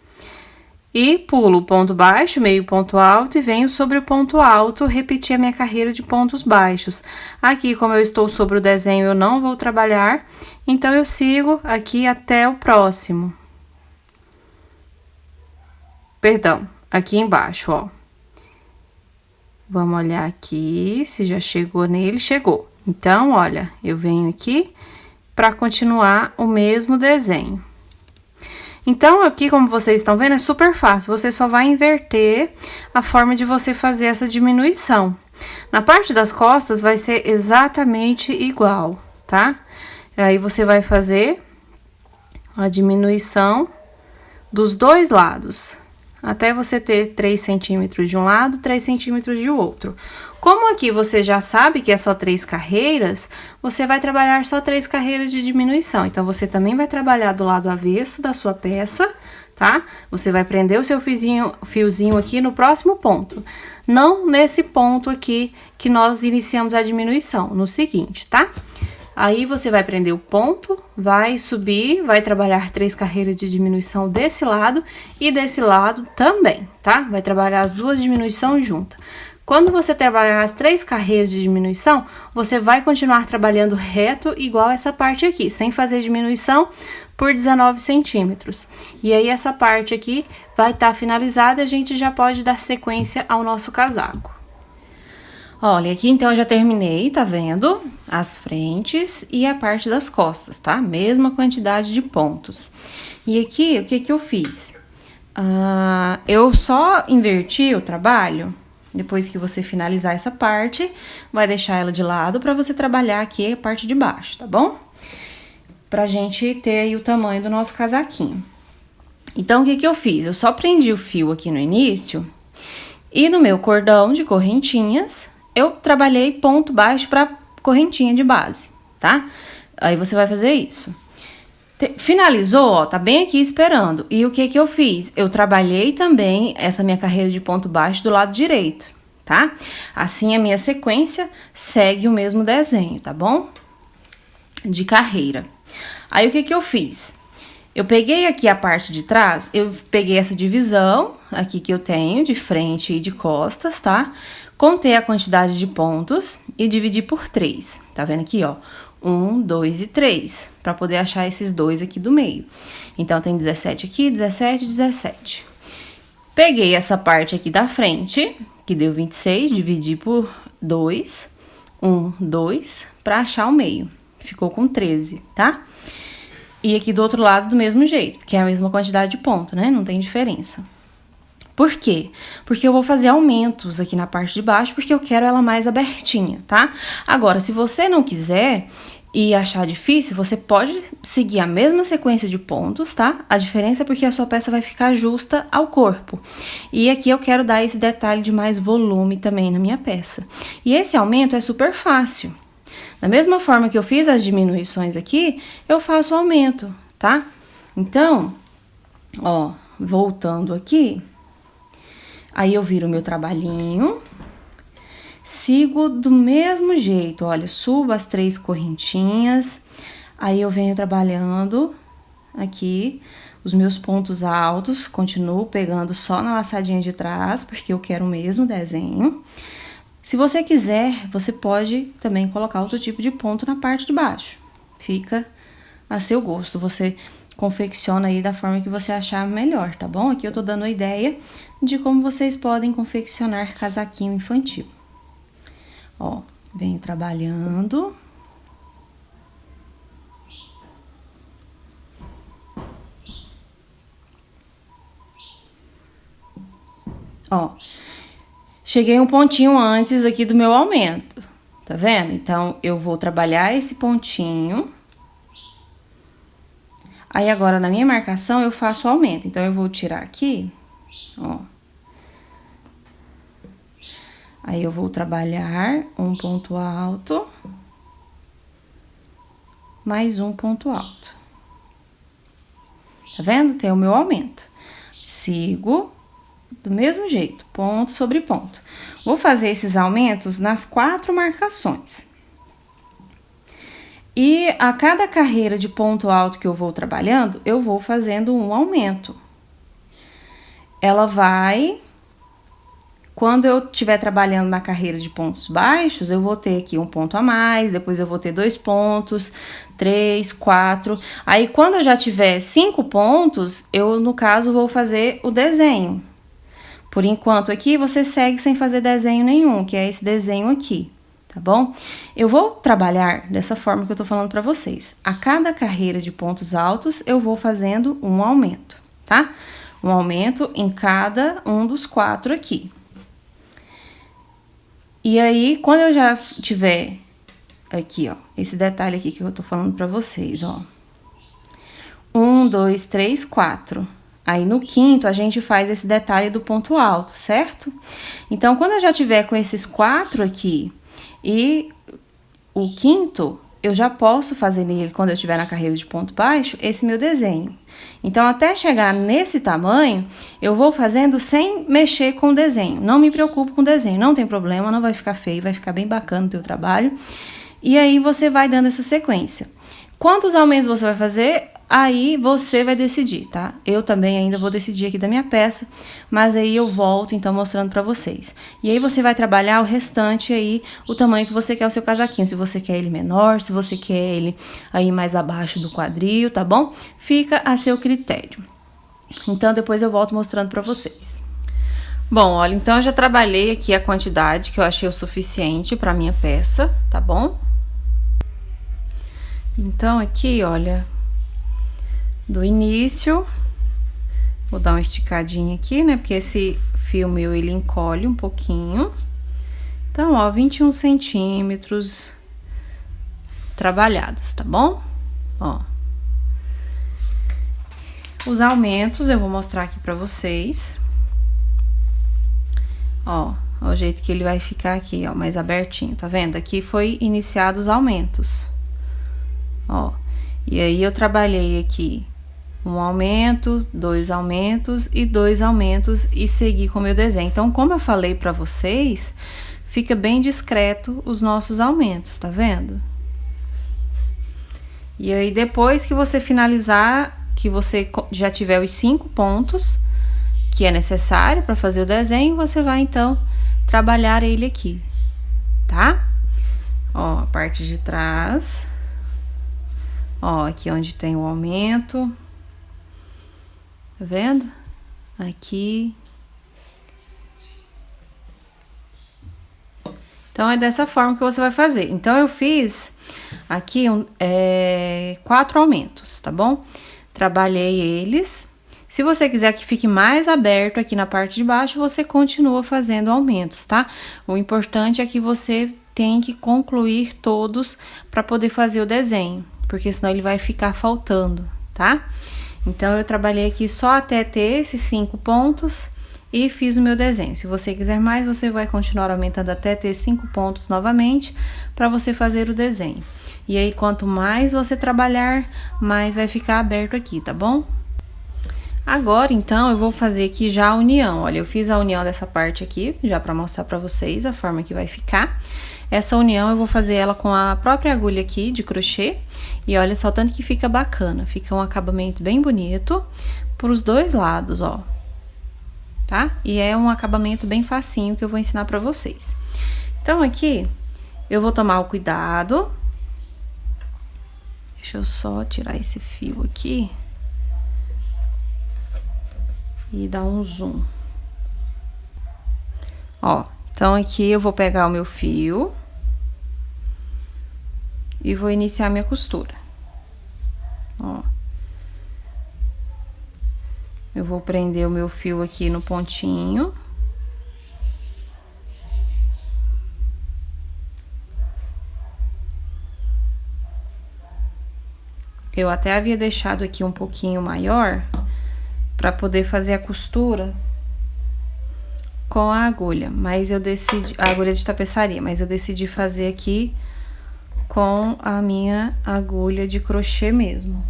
e pulo o ponto baixo, meio ponto alto, e venho sobre o ponto alto, repetir a minha carreira de pontos baixos. Aqui, como eu estou sobre o desenho, eu não vou trabalhar, então, eu sigo aqui até o próximo. Perdão, aqui embaixo, ó. Vamos olhar aqui, se já chegou nele, chegou. Então, olha, eu venho aqui para continuar o mesmo desenho. Então, aqui, como vocês estão vendo, é super fácil. Você só vai inverter a forma de você fazer essa diminuição. Na parte das costas, vai ser exatamente igual, tá? Aí, você vai fazer a diminuição dos 2 lados, até você ter 3 centímetros de um lado, 3 centímetros de outro. Como aqui você já sabe que é só 3 carreiras, você vai trabalhar só 3 carreiras de diminuição. Então, você também vai trabalhar do lado avesso da sua peça, tá? Você vai prender o seu fiozinho aqui no próximo ponto. Não nesse ponto aqui que nós iniciamos a diminuição, no seguinte, tá? Aí, você vai prender o ponto, vai subir, vai trabalhar 3 carreiras de diminuição desse lado e desse lado também, tá? Vai trabalhar as 2 diminuições juntas. Quando você trabalhar as 3 carreiras de diminuição, você vai continuar trabalhando reto igual essa parte aqui, sem fazer diminuição por 19 centímetros. E aí, essa parte aqui vai estar finalizada e a gente já pode dar sequência ao nosso casaco. Olha, aqui então eu já terminei, tá vendo? As frentes e a parte das costas, tá? Mesma quantidade de pontos. E aqui, o que que eu fiz? Eu só inverti o trabalho. Depois que você finalizar essa parte, vai deixar ela de lado pra você trabalhar aqui a parte de baixo, tá bom? Pra gente ter aí o tamanho do nosso casaquinho. Então, o que que eu fiz? Eu só prendi o fio aqui no início e no meu cordão de correntinhas, eu trabalhei ponto baixo pra correntinha de base, tá? Aí, você vai fazer isso. Finalizou, ó, tá bem aqui esperando. E o que que eu fiz? Eu trabalhei também essa minha carreira de ponto baixo do lado direito, tá? Assim a minha sequência segue o mesmo desenho, tá bom? De carreira. Aí o que que eu fiz? Eu peguei aqui a parte de trás, eu peguei essa divisão aqui que eu tenho de frente e de costas, tá? Contei a quantidade de pontos e dividi por 3. Tá vendo aqui, ó? 1, 2 e 3, para poder achar esses dois aqui do meio. Então, tem 17 aqui, 17, 17. Peguei essa parte aqui da frente, que deu 26, dividi por 2, 1, 2, para achar o meio. Ficou com 13, tá? E aqui do outro lado do mesmo jeito, que é a mesma quantidade de ponto, né? Não tem diferença. Por quê? Porque eu vou fazer aumentos aqui na parte de baixo, porque eu quero ela mais abertinha, tá? Agora, se você não quiser e achar difícil, você pode seguir a mesma sequência de pontos, tá? A diferença é porque a sua peça vai ficar justa ao corpo. E aqui eu quero dar esse detalhe de mais volume também na minha peça. E esse aumento é super fácil. Da mesma forma que eu fiz as diminuições aqui, eu faço o aumento, tá? Então, ó, voltando aqui... Aí, eu viro o meu trabalhinho, sigo do mesmo jeito, olha, subo as 3 correntinhas, aí eu venho trabalhando aqui os meus pontos altos, continuo pegando só na laçadinha de trás, porque eu quero o mesmo desenho. Se você quiser, você pode também colocar outro tipo de ponto na parte de baixo, fica a seu gosto, você confecciona aí da forma que você achar melhor, tá bom? Aqui eu tô dando a ideia de como vocês podem confeccionar casaquinho infantil. Ó, venho trabalhando. Ó, cheguei um pontinho antes aqui do meu aumento, tá vendo? Então, eu vou trabalhar esse pontinho. Aí, agora, na minha marcação, eu faço o aumento. Então, eu vou tirar aqui, ó. Aí, eu vou trabalhar um ponto alto, mais um ponto alto. Tá vendo? Tem o meu aumento. Sigo do mesmo jeito, ponto sobre ponto. Vou fazer esses aumentos nas 4 marcações. E a cada carreira de ponto alto que eu vou trabalhando, eu vou fazendo um aumento. Ela vai... Quando eu estiver trabalhando na carreira de pontos baixos, eu vou ter aqui um ponto a mais, depois eu vou ter 2 pontos, 3, 4. Aí, quando eu já tiver 5 pontos, eu, no caso, vou fazer o desenho. Por enquanto, aqui, você segue sem fazer desenho nenhum, que é esse desenho aqui. Tá bom? Eu vou trabalhar dessa forma que eu tô falando pra vocês. A cada carreira de pontos altos, eu vou fazendo um aumento, tá? Um aumento em cada um dos 4 aqui. E aí, quando eu já tiver aqui, ó, esse detalhe aqui que eu tô falando pra vocês, ó. 1, 2, 3, 4. Aí, no quinto, a gente faz esse detalhe do ponto alto, certo? Então, quando eu já tiver com esses 4 aqui... E o quinto, eu já posso fazer nele, quando eu estiver na carreira de ponto baixo, esse meu desenho. Então, até chegar nesse tamanho, eu vou fazendo sem mexer com o desenho. Não me preocupo com o desenho, não tem problema, não vai ficar feio, vai ficar bem bacana o teu trabalho. E aí, você vai dando essa sequência. Quantos aumentos você vai fazer? Aí você vai decidir, tá? Eu também ainda vou decidir aqui da minha peça, mas aí eu volto, então, mostrando pra vocês. E aí, você vai trabalhar o restante aí, o tamanho que você quer o seu casaquinho. Se você quer ele menor, se você quer ele aí mais abaixo do quadril, tá bom? Fica a seu critério. Então, depois eu volto mostrando pra vocês. Bom, olha, então eu já trabalhei aqui a quantidade que eu achei o suficiente pra minha peça, tá bom? Então, aqui, olha, do início, vou dar uma esticadinha aqui, né? Porque esse fio meu, ele encolhe um pouquinho. Então, ó, 21 centímetros trabalhados, tá bom? Ó. Os aumentos eu vou mostrar aqui pra vocês. Ó, o jeito que ele vai ficar aqui, ó, mais abertinho, tá vendo? Aqui foi iniciado os aumentos. Ó, E aí, eu trabalhei aqui um aumento, 2 aumentos e 2 aumentos e segui com o meu desenho. Então, como eu falei pra vocês, fica bem discreto os nossos aumentos, tá vendo? E aí, depois que você finalizar, que você já tiver os 5 pontos que é necessário para fazer o desenho, você vai, então, trabalhar ele aqui, tá? Ó, a parte de trás. Ó, aqui onde tem o aumento. Tá vendo? Aqui. Então, é dessa forma que você vai fazer. Então, eu fiz aqui 4 aumentos, tá bom? Trabalhei eles. Se você quiser que fique mais aberto aqui na parte de baixo, você continua fazendo aumentos, tá? O importante é que você tem que concluir todos para poder fazer o desenho, porque senão ele vai ficar faltando, tá? Então, eu trabalhei aqui só até ter esses 5 pontos e fiz o meu desenho. Se você quiser mais, você vai continuar aumentando até ter 5 pontos novamente para você fazer o desenho. E aí, quanto mais você trabalhar, mais vai ficar aberto aqui, tá bom? Agora, então, eu vou fazer aqui já a união. Olha, eu fiz a união dessa parte aqui, já para mostrar para vocês a forma que vai ficar. Essa união eu vou fazer ela com a própria agulha aqui de crochê. E olha só, tanto que fica bacana. Fica um acabamento bem bonito pros dois lados, ó. Tá? E é um acabamento bem facinho que eu vou ensinar pra vocês. Então, aqui, eu vou tomar o cuidado. Deixa eu só tirar esse fio aqui. E dar um zoom. Ó, então aqui eu vou pegar o meu fio. E vou iniciar minha costura. Ó. Eu vou prender o meu fio aqui no pontinho. Eu até havia deixado aqui um pouquinho maior para poder fazer a costura com a agulha, mas eu decidi, a agulha de tapeçaria, mas eu decidi fazer aqui com a minha agulha de crochê mesmo.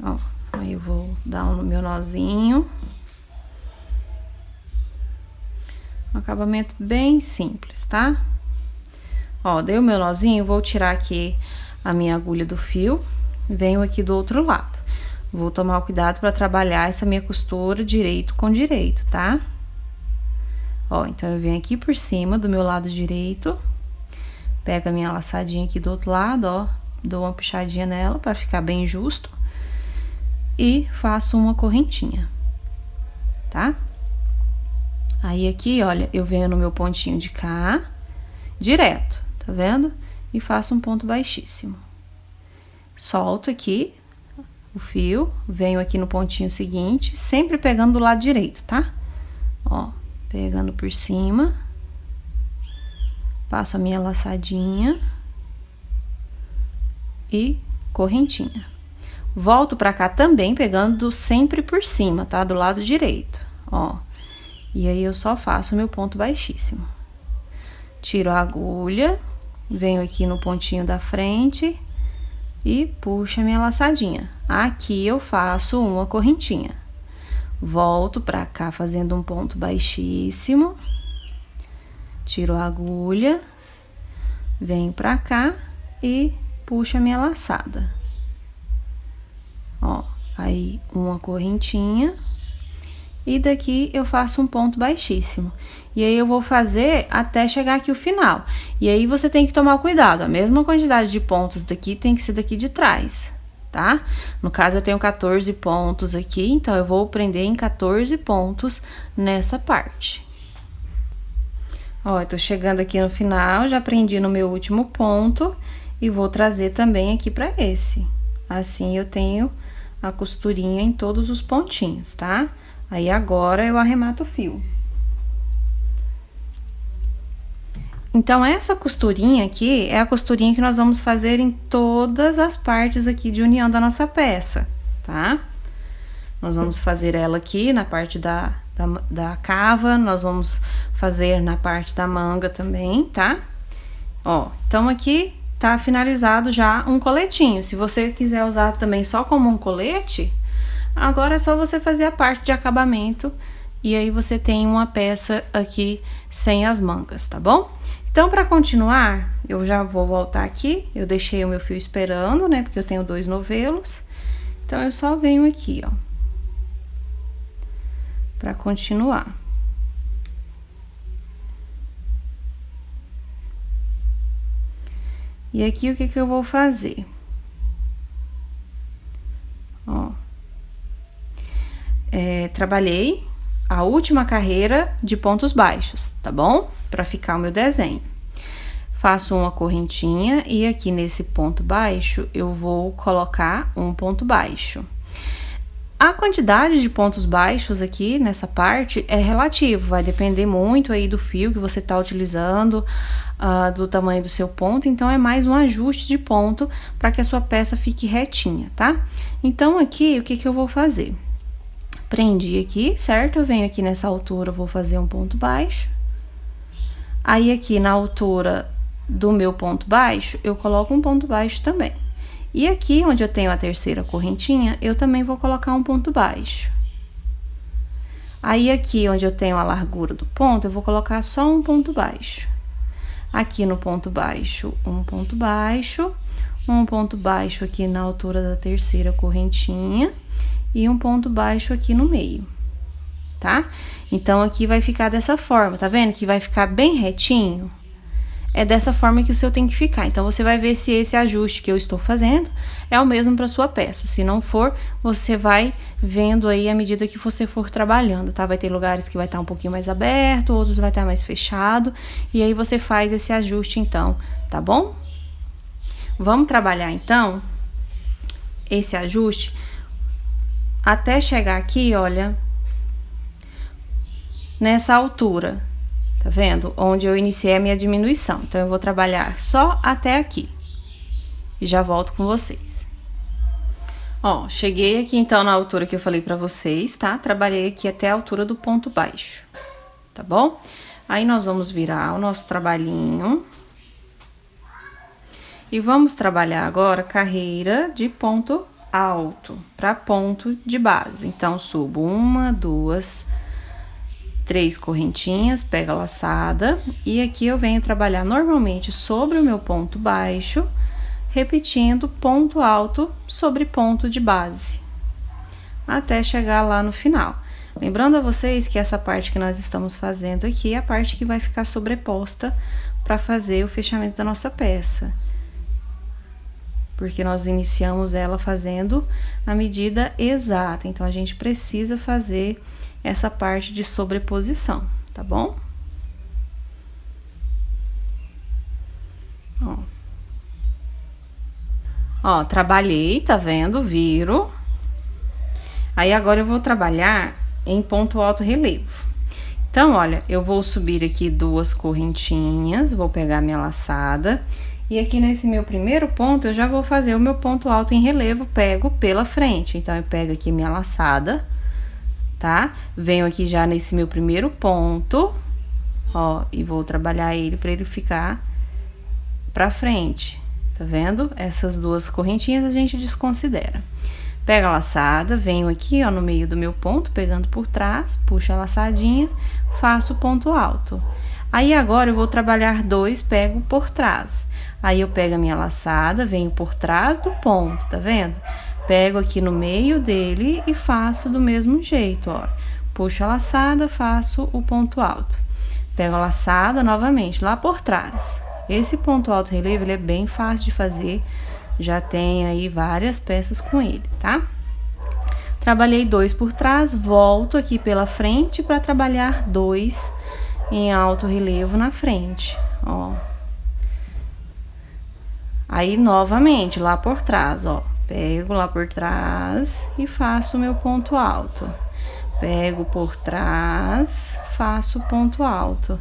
Ó, aí eu vou dar um no meu nozinho. Um acabamento bem simples, tá? Ó, dei o meu nozinho, vou tirar aqui a minha agulha do fio, venho aqui do outro lado. Vou tomar o cuidado para trabalhar essa minha costura direito com direito, tá? Ó, então eu venho aqui por cima do meu lado direito, pego a minha laçadinha aqui do outro lado, ó, dou uma puxadinha nela para ficar bem justo e faço uma correntinha, tá? Aí aqui, olha, eu venho no meu pontinho de cá, direto, tá vendo? E faço um ponto baixíssimo. Solto aqui o fio, venho aqui no pontinho seguinte, sempre pegando do lado direito, tá? Ó, pegando por cima, passo a minha laçadinha e correntinha. Volto pra cá também, pegando sempre por cima, tá? Do lado direito, ó. E aí, eu só faço o meu ponto baixíssimo. Tiro a agulha, venho aqui no pontinho da frente e puxo a minha laçadinha. Aqui eu faço uma correntinha. Volto pra cá fazendo um ponto baixíssimo. Tiro a agulha, venho pra cá e puxo a minha laçada. Ó, aí uma correntinha. E daqui eu faço um ponto baixíssimo. E aí eu vou fazer até chegar aqui o final. E aí você tem que tomar cuidado. A mesma quantidade de pontos daqui tem que ser daqui de trás, tá? No caso eu tenho 14 pontos aqui, então eu vou prender em 14 pontos nessa parte. Ó, eu tô chegando aqui no final, já prendi no meu último ponto e vou trazer também aqui pra esse. Assim eu tenho a costurinha em todos os pontinhos, tá? Aí, agora, eu arremato o fio. Então, essa costurinha aqui é a costurinha que nós vamos fazer em todas as partes aqui de união da nossa peça, tá? Nós vamos fazer ela aqui na parte da cava, nós vamos fazer na parte da manga também, tá? Ó, então aqui tá finalizado já um coletinho. Se você quiser usar também só como um colete, agora é só você fazer a parte de acabamento e aí você tem uma peça aqui sem as mangas, tá bom? Então, para continuar, eu já vou voltar aqui. Eu deixei o meu fio esperando, né? Porque eu tenho 2 novelos. Então, eu só venho aqui, ó, para continuar. E aqui, o que que eu vou fazer? Ó. Trabalhei a última carreira de pontos baixos, tá bom? Para ficar o meu desenho. Faço uma correntinha e aqui nesse ponto baixo eu vou colocar um ponto baixo. A quantidade de pontos baixos aqui nessa parte é relativo, vai depender muito aí do fio que você tá utilizando, do tamanho do seu ponto, então é mais um ajuste de ponto para que a sua peça fique retinha, tá? Então aqui, o que que eu vou fazer? Prendi aqui, certo? Eu venho aqui nessa altura, vou fazer um ponto baixo. Aí aqui na altura do meu ponto baixo, eu coloco um ponto baixo também. E aqui onde eu tenho a terceira correntinha, eu também vou colocar um ponto baixo. Aí aqui onde eu tenho a largura do ponto, eu vou colocar só um ponto baixo. Aqui no ponto baixo, um ponto baixo aqui na altura da terceira correntinha e um ponto baixo aqui no meio, tá? Então, aqui vai ficar dessa forma, tá vendo? Que vai ficar bem retinho. É dessa forma que o seu tem que ficar. Então, você vai ver se esse ajuste que eu estou fazendo é o mesmo para sua peça. Se não for, você vai vendo aí à medida que você for trabalhando, tá? Vai ter lugares que vai estar um pouquinho mais aberto, outros vai estar mais fechado. E aí, você faz esse ajuste, então, tá bom? Vamos trabalhar, então, esse ajuste até chegar aqui, olha, nessa altura, tá vendo? Onde eu iniciei a minha diminuição. Então, eu vou trabalhar só até aqui. E já volto com vocês. Ó, cheguei aqui, então, na altura que eu falei pra vocês, tá? Trabalhei aqui até a altura do ponto baixo, tá bom? Aí, nós vamos virar o nosso trabalhinho. E vamos trabalhar agora carreira de ponto alto para ponto de base. Então, subo 1, 2, 3 correntinhas, pego a laçada e aqui eu venho trabalhar normalmente sobre o meu ponto baixo, repetindo ponto alto sobre ponto de base, até chegar lá no final. Lembrando a vocês que essa parte que nós estamos fazendo aqui é a parte que vai ficar sobreposta para fazer o fechamento da nossa peça. Porque nós iniciamos ela fazendo a medida exata, então a gente precisa fazer essa parte de sobreposição, tá bom? Ó, trabalhei, tá vendo? Viro. Aí agora eu vou trabalhar em ponto alto relevo. Então, olha, eu vou subir aqui 2 correntinhas, vou pegar minha laçada. E aqui nesse meu primeiro ponto, eu já vou fazer o meu ponto alto em relevo, pego pela frente. Então, eu pego aqui minha laçada, tá? Venho aqui já nesse meu primeiro ponto, ó, e vou trabalhar ele pra ele ficar pra frente, tá vendo? Essas 2 correntinhas a gente desconsidera. Pego a laçada, venho aqui, ó, no meio do meu ponto, pegando por trás, puxo a laçadinha, faço o ponto alto. Aí, agora, eu vou trabalhar 2, pego por trás. Aí, eu pego a minha laçada, venho por trás do ponto, tá vendo? Pego aqui no meio dele e faço do mesmo jeito, ó. Puxo a laçada, faço o ponto alto. Pego a laçada novamente, lá por trás. Esse ponto alto relevo, ele é bem fácil de fazer. Já tem aí várias peças com ele, tá? Trabalhei 2 por trás, volto aqui pela frente para trabalhar 2 em alto relevo na frente, ó. Aí, novamente, lá por trás, ó. Pego lá por trás e faço o meu ponto alto. Pego por trás, faço o ponto alto.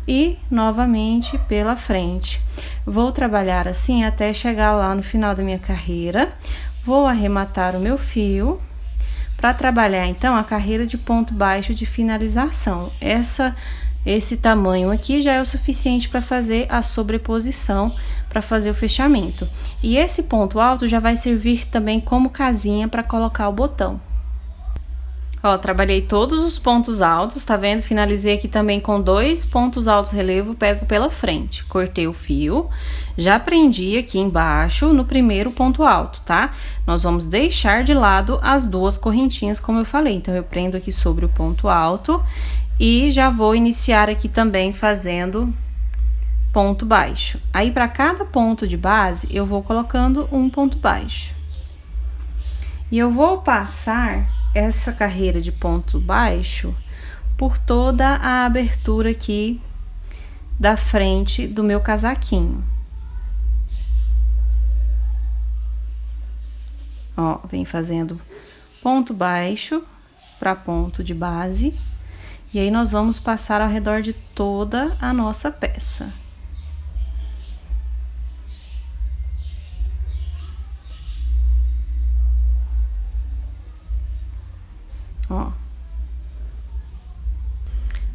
E, novamente, pela frente. Vou trabalhar assim até chegar lá no final da minha carreira. Vou arrematar o meu fio para trabalhar, então, a carreira de ponto baixo de finalização. esse tamanho aqui já é o suficiente para fazer a sobreposição, para fazer o fechamento. E esse ponto alto já vai servir também como casinha para colocar o botão. Ó, trabalhei todos os pontos altos, tá vendo? Finalizei aqui também com 2 pontos altos relevo, pego pela frente. Cortei o fio, já prendi aqui embaixo no primeiro ponto alto, tá? Nós vamos deixar de lado as 2 correntinhas, como eu falei. Então, eu prendo aqui sobre o ponto alto e já vou iniciar aqui também fazendo ponto baixo. Aí, para cada ponto de base, eu vou colocando um ponto baixo. E eu vou passar essa carreira de ponto baixo por toda a abertura aqui da frente do meu casaquinho. Ó, vem fazendo ponto baixo para ponto de base. E aí, nós vamos passar ao redor de toda a nossa peça.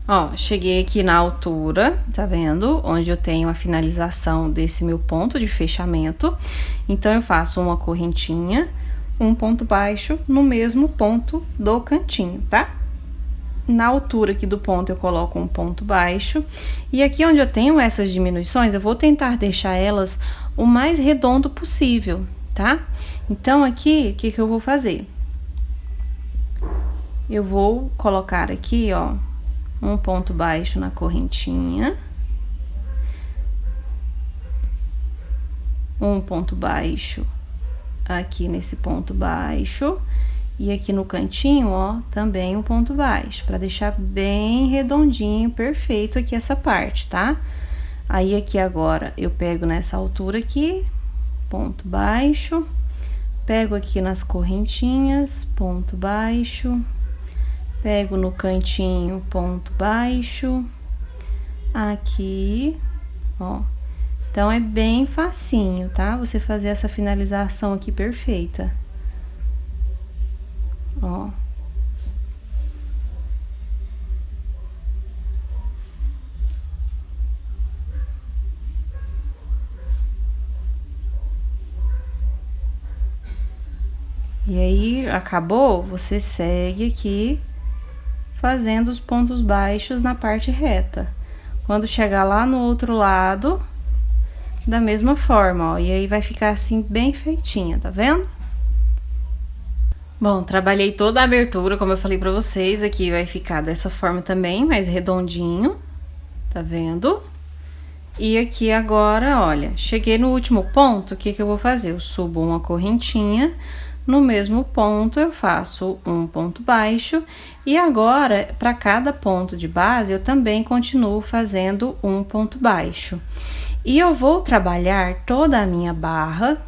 Ó, cheguei aqui na altura, tá vendo? Onde eu tenho a finalização desse meu ponto de fechamento. Então, eu faço uma correntinha, um ponto baixo no mesmo ponto do cantinho, tá? Na altura aqui do ponto, eu coloco um ponto baixo. E aqui onde eu tenho essas diminuições, eu vou tentar deixar elas o mais redondo possível, tá? Então, aqui, o que que eu vou fazer? Eu vou colocar aqui, ó, um ponto baixo na correntinha, um ponto baixo aqui nesse ponto baixo, e aqui no cantinho, ó, também um ponto baixo, para deixar bem redondinho, perfeito aqui essa parte, tá? Aí, aqui agora, eu pego nessa altura aqui, ponto baixo, pego aqui nas correntinhas, ponto baixo, pego no cantinho, ponto baixo, aqui, ó. Então, é bem facinho, tá? Você fazer essa finalização aqui perfeita. Ó. E aí, acabou, você segue aqui fazendo os pontos baixos na parte reta. Quando chegar lá no outro lado, da mesma forma, ó, e aí vai ficar assim bem feitinha, tá vendo? Bom, trabalhei toda a abertura, como eu falei pra vocês, aqui vai ficar dessa forma também, mais redondinho, tá vendo? E aqui agora, olha, cheguei no último ponto, o que que eu vou fazer? Eu subo uma correntinha. No mesmo ponto, eu faço um ponto baixo, e agora, para cada ponto de base, eu também continuo fazendo um ponto baixo. E eu vou trabalhar toda a minha barra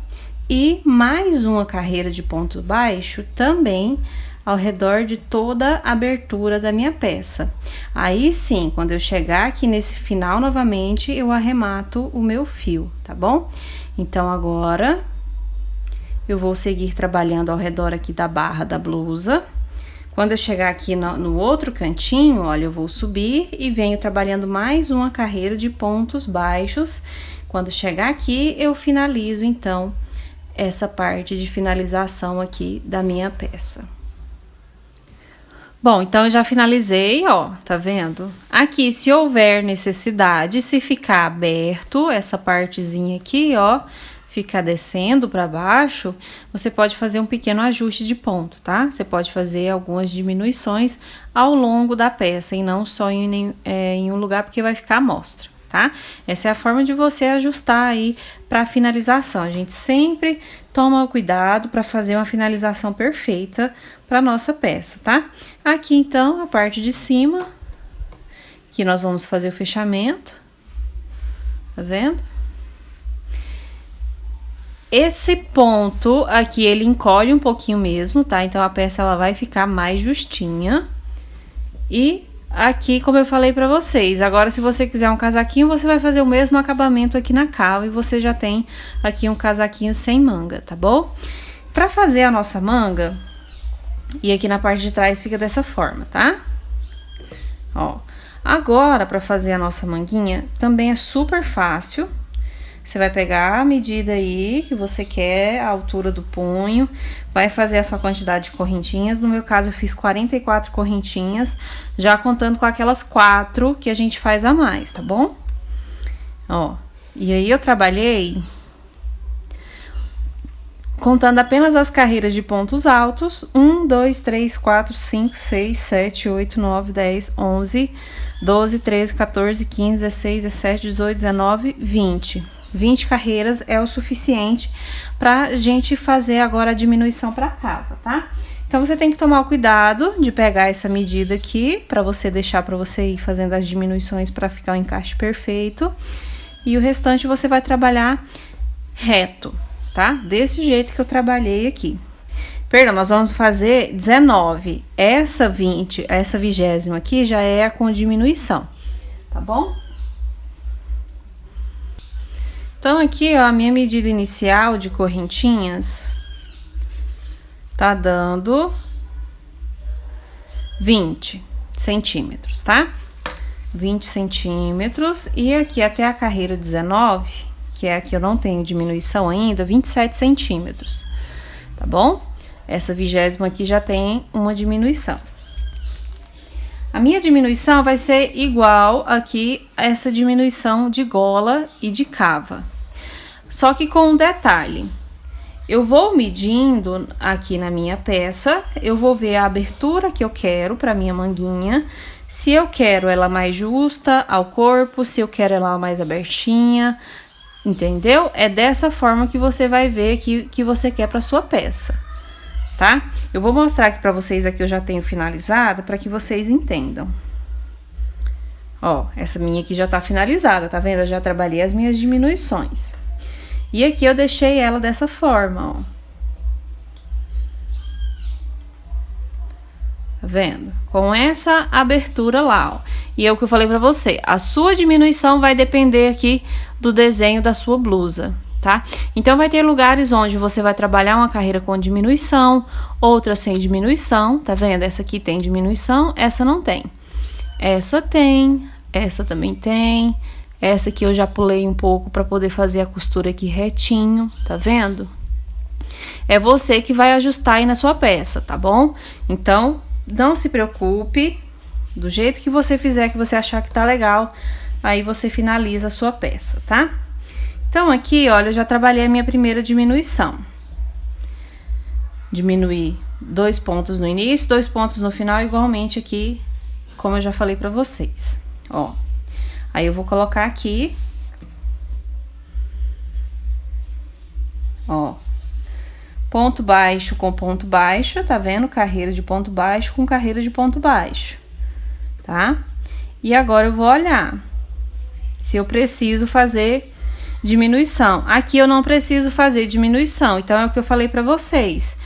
e mais uma carreira de ponto baixo também ao redor de toda a abertura da minha peça. Aí sim, quando eu chegar aqui nesse final novamente, eu arremato o meu fio, tá bom? Então, agora eu vou seguir trabalhando ao redor aqui da barra da blusa. Quando eu chegar aqui no outro cantinho, olha, eu vou subir e venho trabalhando mais uma carreira de pontos baixos. Quando chegar aqui, eu finalizo, então, essa parte de finalização aqui da minha peça. Bom, então, eu já finalizei, ó, tá vendo? Aqui, se houver necessidade, se ficar aberto, essa partezinha aqui, ó, ficar descendo para baixo, você pode fazer um pequeno ajuste de ponto, tá? Você pode fazer algumas diminuições ao longo da peça e não só em um lugar, porque vai ficar à mostra, tá? Essa é a forma de você ajustar aí para finalização. A gente sempre toma o cuidado para fazer uma finalização perfeita para nossa peça, tá? Aqui, então, a parte de cima, que nós vamos fazer o fechamento, tá vendo? Esse ponto aqui, ele encolhe um pouquinho mesmo, tá? Então, a peça, ela vai ficar mais justinha. E aqui, como eu falei pra vocês, agora, se você quiser um casaquinho, você vai fazer o mesmo acabamento aqui na cava e você já tem aqui um casaquinho sem manga, tá bom? Pra fazer a nossa manga, e aqui na parte de trás fica dessa forma, tá? Ó, Agora, para fazer a nossa manguinha, também é super fácil. Você vai pegar a medida aí que você quer, a altura do punho, vai fazer a sua quantidade de correntinhas. No meu caso, eu fiz 44 correntinhas, já contando com aquelas 4 que a gente faz a mais, tá bom? Ó, e aí eu trabalhei contando apenas as carreiras de pontos altos: 1, 2, 3, 4, 5, 6, 7, 8, 9, 10, 11, 12, 13, 14, 15, 16, 17, 18, 19, 20. 20 carreiras é o suficiente pra gente fazer agora a diminuição pra cava, tá? Então, você tem que tomar o cuidado de pegar essa medida aqui, pra você deixar pra você ir fazendo as diminuições pra ficar o encaixe perfeito. E o restante você vai trabalhar reto, tá? Desse jeito que eu trabalhei aqui. Perdão, nós vamos fazer 19. Essa 20, essa 20ª aqui já é a com diminuição, tá bom? Então, aqui, ó, a minha medida inicial de correntinhas tá dando 20 centímetros, tá? 20 centímetros. E aqui até a carreira 19, que é a que eu não tenho diminuição ainda, 27 centímetros, tá bom? Essa 20ª aqui já tem uma diminuição. A minha diminuição vai ser igual aqui a essa diminuição de gola e de cava. Só que com um detalhe. Eu vou medindo aqui na minha peça, eu vou ver a abertura que eu quero para minha manguinha. Se eu quero ela mais justa ao corpo, se eu quero ela mais abertinha, entendeu? É dessa forma que você vai ver que você quer para sua peça, tá? Eu vou mostrar aqui para vocês, aqui eu já tenho finalizada, para que vocês entendam. Ó, essa minha aqui já tá finalizada, tá vendo? Eu já trabalhei as minhas diminuições. E aqui eu deixei ela dessa forma, ó. Tá vendo? Com essa abertura lá, ó. E é o que eu falei pra você, a sua diminuição vai depender aqui do desenho da sua blusa, tá? Então, vai ter lugares onde você vai trabalhar uma carreira com diminuição, outra sem diminuição, tá vendo? Essa aqui tem diminuição, essa não tem. Essa tem, essa também tem. Essa aqui eu já pulei um pouco para poder fazer a costura aqui retinho, tá vendo? É você que vai ajustar aí na sua peça, tá bom? Então, não se preocupe, do jeito que você fizer, que você achar que tá legal, aí você finaliza a sua peça, tá? Então, aqui, olha, eu já trabalhei a minha primeira diminuição. Diminuí 2 pontos no início, 2 pontos no final, igualmente aqui, como eu já falei pra vocês, ó. Aí, eu vou colocar aqui, ó, ponto baixo com ponto baixo, tá vendo? Carreira de ponto baixo com carreira de ponto baixo, tá? E agora, eu vou olhar se eu preciso fazer diminuição. Aqui, eu não preciso fazer diminuição, então, é o que eu falei pra vocês.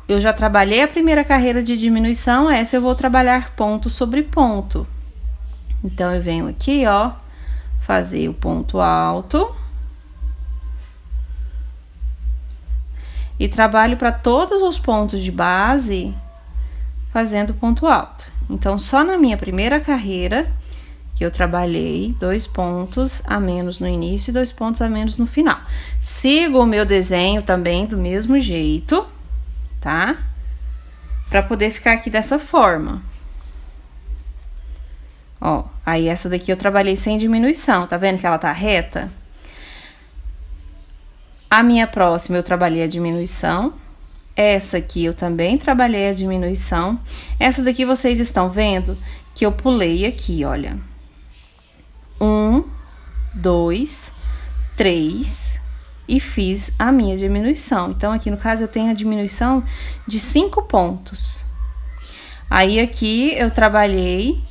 Eu já trabalhei a primeira carreira de diminuição, essa eu vou trabalhar ponto sobre ponto. Então, eu venho aqui, ó, fazer o ponto alto. E trabalho para todos os pontos de base, fazendo ponto alto. Então, só na minha primeira carreira, que eu trabalhei 2 pontos a menos no início e 2 pontos a menos no final. Sigo o meu desenho também do mesmo jeito, tá? Pra poder ficar aqui dessa forma. Ó, aí essa daqui eu trabalhei sem diminuição, tá vendo que ela tá reta? A minha próxima eu trabalhei a diminuição. Essa aqui eu também trabalhei a diminuição. Essa daqui vocês estão vendo que eu pulei aqui, olha. 1, 2, 3 e fiz a minha diminuição. Então, aqui no caso eu tenho a diminuição de 5 pontos. Aí, aqui eu trabalhei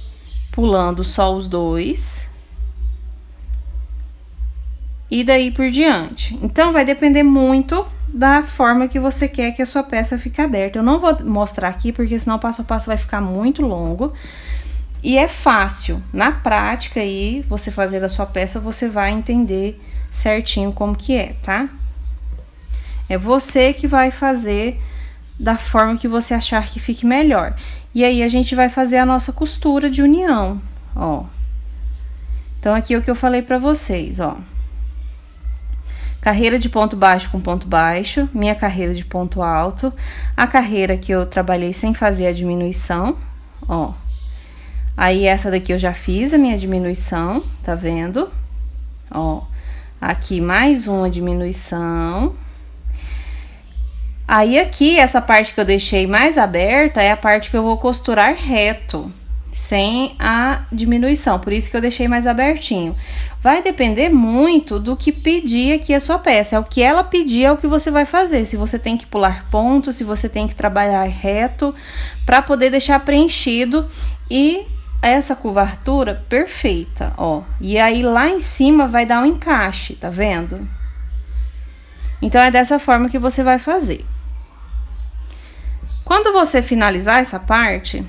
pulando só os 2. E daí por diante. Então, vai depender muito da forma que você quer que a sua peça fique aberta. Eu não vou mostrar aqui, porque senão o passo a passo vai ficar muito longo. E é fácil. Na prática aí, você fazer a sua peça, você vai entender certinho como que é, tá? É você que vai fazer da forma que você achar que fique melhor. E aí, a gente vai fazer a nossa costura de união, ó. Então, aqui é o que eu falei pra vocês, ó. Carreira de ponto baixo com ponto baixo, minha carreira de ponto alto, a carreira que eu trabalhei sem fazer a diminuição, ó. Aí, essa daqui eu já fiz a minha diminuição, tá vendo? Ó, aqui mais uma diminuição. Aí, aqui, essa parte que eu deixei mais aberta é a parte que eu vou costurar reto, sem a diminuição, por isso que eu deixei mais abertinho. Vai depender muito do que pedir aqui a sua peça, é o que ela pedir, é o que você vai fazer. Se você tem que pular ponto, se você tem que trabalhar reto, para poder deixar preenchido e essa curvatura perfeita, ó. E aí, lá em cima vai dar um encaixe, tá vendo? Então, é dessa forma que você vai fazer. Quando você finalizar essa parte,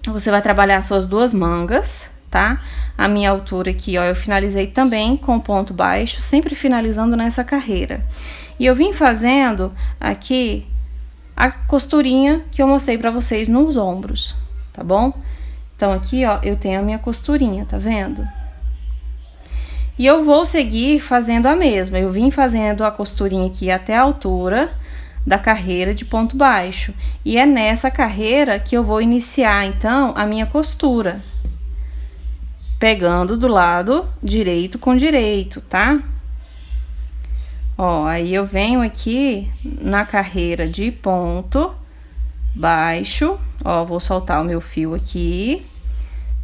você vai trabalhar as suas duas mangas, tá? A minha altura aqui, ó, eu finalizei também com ponto baixo, sempre finalizando nessa carreira. E eu vim fazendo aqui a costurinha que eu mostrei pra vocês nos ombros, tá bom? Então, aqui, ó, eu tenho a minha costurinha, tá vendo? E eu vou seguir fazendo a mesma. Eu vim fazendo a costurinha aqui até a altura da carreira de ponto baixo. E é nessa carreira que eu vou iniciar, então, a minha costura. Pegando do lado direito com direito, tá? Ó, aí eu venho aqui na carreira de ponto baixo. Ó, vou soltar o meu fio aqui.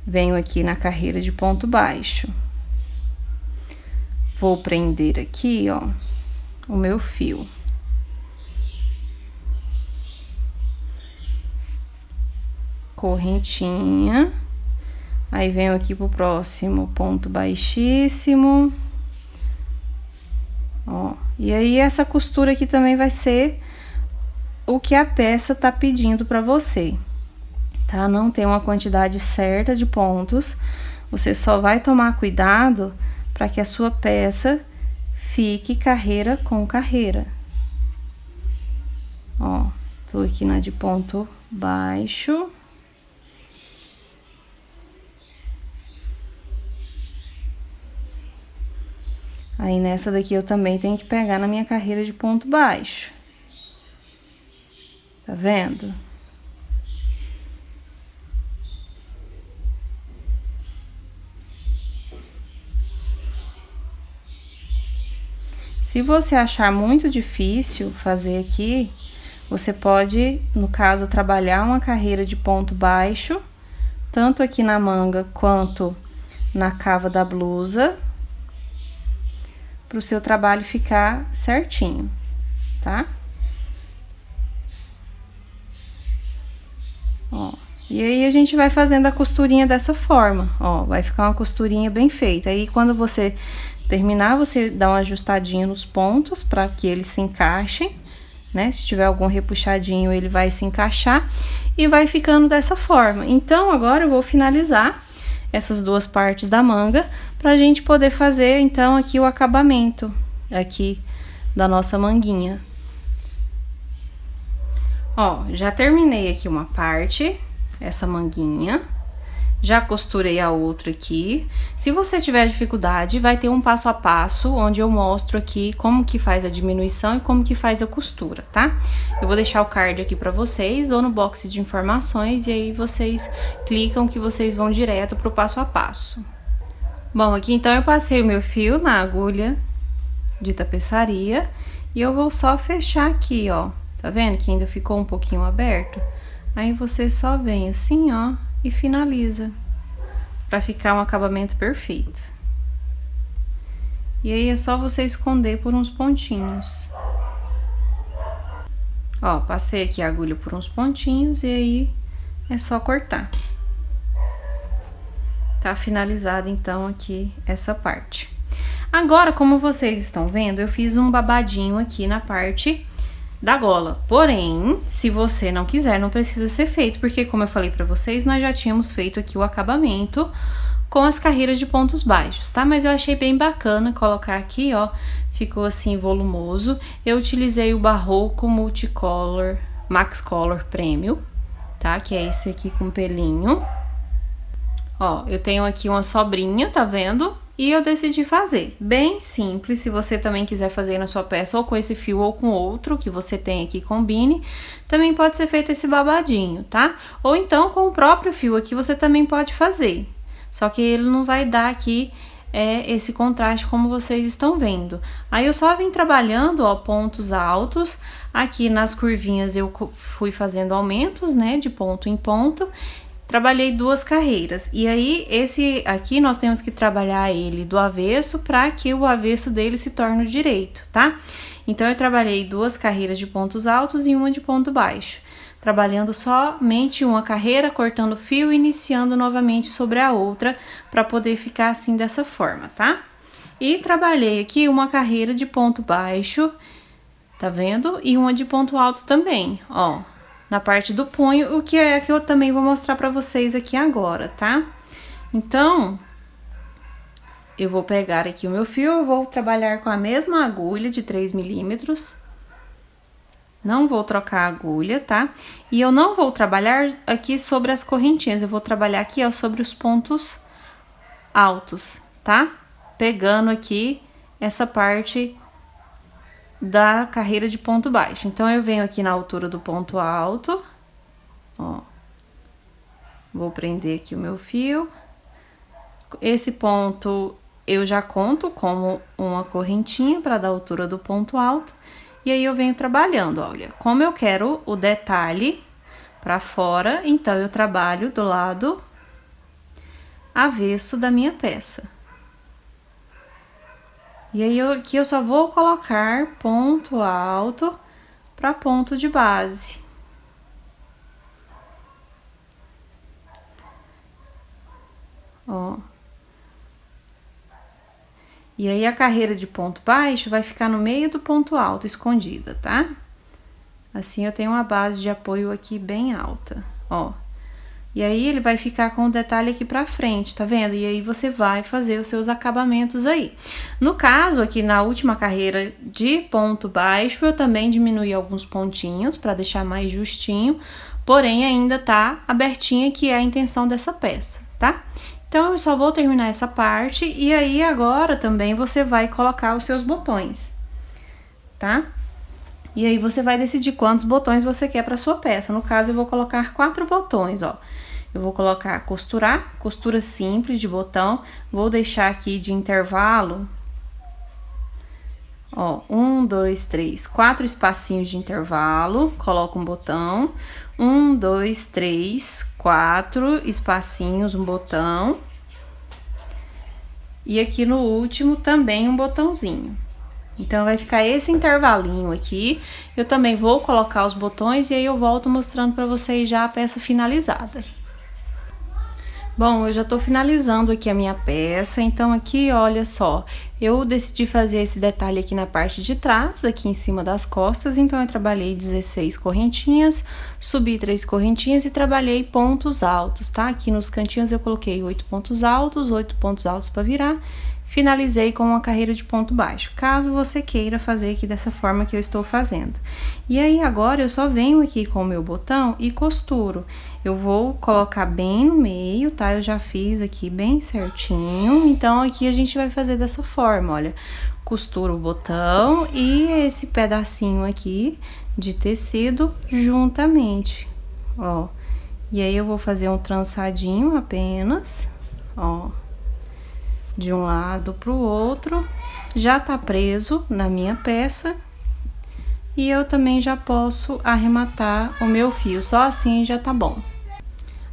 Venho aqui na carreira de ponto baixo. Vou prender aqui, ó, o meu fio. Correntinha. Aí, venho aqui pro próximo ponto baixíssimo. Ó, e aí, essa costura aqui também vai ser o que a peça tá pedindo pra você, tá? Não tem uma quantidade certa de pontos. Você só vai tomar cuidado para que a sua peça fique carreira com carreira. Ó, tô aqui na de ponto baixo. Aí, nessa daqui, eu também tenho que pegar na minha carreira de ponto baixo. Tá vendo? Se você achar muito difícil fazer aqui, você pode, no caso, trabalhar uma carreira de ponto baixo, tanto aqui na manga quanto na cava da blusa, para o seu trabalho ficar certinho, tá? Ó, e aí, a gente vai fazendo a costurinha dessa forma, ó, vai ficar uma costurinha bem feita. Aí, quando você terminar, você dá uma ajustadinha nos pontos para que eles se encaixem, né? Se tiver algum repuxadinho, ele vai se encaixar e vai ficando dessa forma. Então, agora eu vou finalizar essas duas partes da manga pra gente poder fazer, então, aqui o acabamento aqui da nossa manguinha. Ó, já terminei aqui uma parte, essa manguinha. Já costurei a outra aqui. Se você tiver dificuldade, vai ter um passo a passo, onde eu mostro aqui como que faz a diminuição e como que faz a costura, tá? Eu vou deixar o card aqui pra vocês, ou no box de informações, e aí vocês clicam que vocês vão direto pro passo a passo. Bom, aqui então eu passei o meu fio na agulha de tapeçaria, e eu vou só fechar aqui, ó. Tá vendo que ainda ficou um pouquinho aberto? Aí, você só vem assim, ó, e finaliza, pra ficar um acabamento perfeito. E aí, é só você esconder por uns pontinhos. Ó, passei aqui a agulha por uns pontinhos e aí é só cortar. Tá finalizada, então, aqui essa parte. Agora, como vocês estão vendo, eu fiz um babadinho aqui na parte da gola. Porém, se você não quiser, não precisa ser feito, porque, como eu falei pra vocês, nós já tínhamos feito aqui o acabamento com as carreiras de pontos baixos, tá? Mas eu achei bem bacana colocar aqui, ó, ficou assim volumoso. Eu utilizei o Barroco Multicolor Max Color Premium, tá? Que é esse aqui com pelinho. Ó, eu tenho aqui uma sobrinha, tá vendo? E eu decidi fazer. Bem simples, se você também quiser fazer na sua peça ou com esse fio ou com outro que você tem aqui, combine. Também pode ser feito esse babadinho, tá? Ou então com o próprio fio aqui você também pode fazer. Só que ele não vai dar aqui esse contraste como vocês estão vendo. Aí eu só vim trabalhando, ó, pontos altos. Aqui nas curvinhas eu fui fazendo aumentos, né, de ponto em ponto. Trabalhei 2 carreiras, e aí esse aqui nós temos que trabalhar ele do avesso para que o avesso dele se torne o direito, tá? Então eu trabalhei 2 carreiras de pontos altos e uma de ponto baixo, trabalhando somente uma carreira, cortando o fio e iniciando novamente sobre a outra, para poder ficar assim dessa forma, tá? E trabalhei aqui uma carreira de ponto baixo, tá vendo? E uma de ponto alto também, ó. Na parte do punho, o que é que eu também vou mostrar pra vocês aqui agora, tá? Então, eu vou pegar aqui o meu fio, eu vou trabalhar com a mesma agulha de 3 milímetros. Não vou trocar a agulha, tá? E eu não vou trabalhar aqui sobre as correntinhas, eu vou trabalhar aqui, ó, sobre os pontos altos, tá? Pegando aqui essa parte da carreira de ponto baixo. Então, eu venho aqui na altura do ponto alto, ó, vou prender aqui o meu fio. Esse ponto eu já conto como uma correntinha para dar a altura do ponto alto. E aí, eu venho trabalhando, olha, como eu quero o detalhe para fora, então eu trabalho do lado avesso da minha peça. E aí, aqui eu só vou colocar ponto alto para ponto de base. Ó. E aí, a carreira de ponto baixo vai ficar no meio do ponto alto, escondida, tá? Assim, eu tenho uma base de apoio aqui bem alta, ó. E aí, ele vai ficar com o detalhe aqui pra frente, tá vendo? E aí, você vai fazer os seus acabamentos aí. No caso, aqui na última carreira de ponto baixo, eu também diminuí alguns pontinhos pra deixar mais justinho, porém, ainda tá abertinha, que é a intenção dessa peça, tá? Então, eu só vou terminar essa parte, e aí, agora, também, você vai colocar os seus botões, tá? E aí, você vai decidir quantos botões você quer pra sua peça. No caso, eu vou colocar 4 botões, ó. Eu vou colocar costurar, costura simples de botão, vou deixar aqui de intervalo, ó, 1, 2, 3, 4 espacinhos de intervalo, coloco um botão, 1, 2, 3, 4 espacinhos, um botão, e aqui no último também um botãozinho. Então, vai ficar esse intervalinho aqui. Eu também vou colocar os botões e aí eu volto mostrando pra vocês já a peça finalizada. Bom, eu já tô finalizando aqui a minha peça, então aqui, olha só, eu decidi fazer esse detalhe aqui na parte de trás, aqui em cima das costas, então eu trabalhei 16 correntinhas, subi 3 correntinhas e trabalhei pontos altos, tá? Aqui nos cantinhos eu coloquei 8 pontos altos pra virar, finalizei com uma carreira de ponto baixo, caso você queira fazer aqui dessa forma que eu estou fazendo. E aí, agora, eu só venho aqui com o meu botão e costuro. Eu vou colocar bem no meio, tá? Eu já fiz aqui bem certinho, então aqui a gente vai fazer dessa forma, olha. Costuro o botão e esse pedacinho aqui de tecido juntamente, ó. E aí, eu vou fazer um trançadinho apenas, ó, de um lado pro outro, já tá preso na minha peça, e eu também já posso arrematar o meu fio, só assim já tá bom.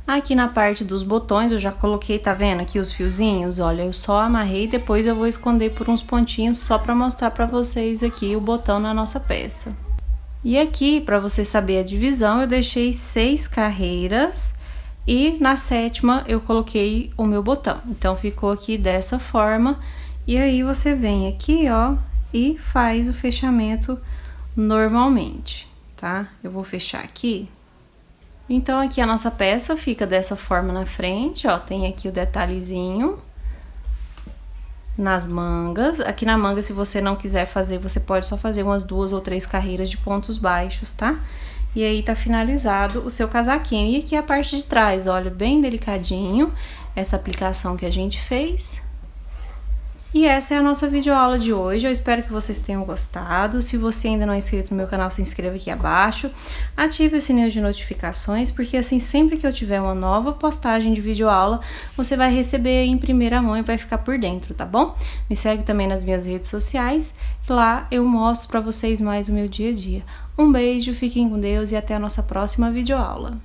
Aqui na parte dos botões eu já coloquei, tá vendo aqui os fiozinhos? Olha, eu só amarrei, depois eu vou esconder por uns pontinhos só pra mostrar pra vocês aqui o botão na nossa peça. E aqui, pra você saber a divisão, eu deixei 6 carreiras, e na 7ª eu coloquei o meu botão, então ficou aqui dessa forma. E aí, você vem aqui, ó, e faz o fechamento normalmente, tá? Eu vou fechar aqui. Então, aqui a nossa peça fica dessa forma na frente, ó, tem aqui o detalhezinho nas mangas. Aqui na manga, se você não quiser fazer, você pode só fazer umas 2 ou 3 carreiras de pontos baixos, tá? E aí tá finalizado o seu casaquinho. E aqui a parte de trás, olha, bem delicadinho essa aplicação que a gente fez. E essa é a nossa videoaula de hoje, eu espero que vocês tenham gostado. Se você ainda não é inscrito no meu canal, se inscreva aqui abaixo. Ative o sininho de notificações, porque assim, sempre que eu tiver uma nova postagem de videoaula, você vai receber em primeira mão e vai ficar por dentro, tá bom? Me segue também nas minhas redes sociais, lá eu mostro pra vocês mais o meu dia a dia. Um beijo, fiquem com Deus e até a nossa próxima videoaula.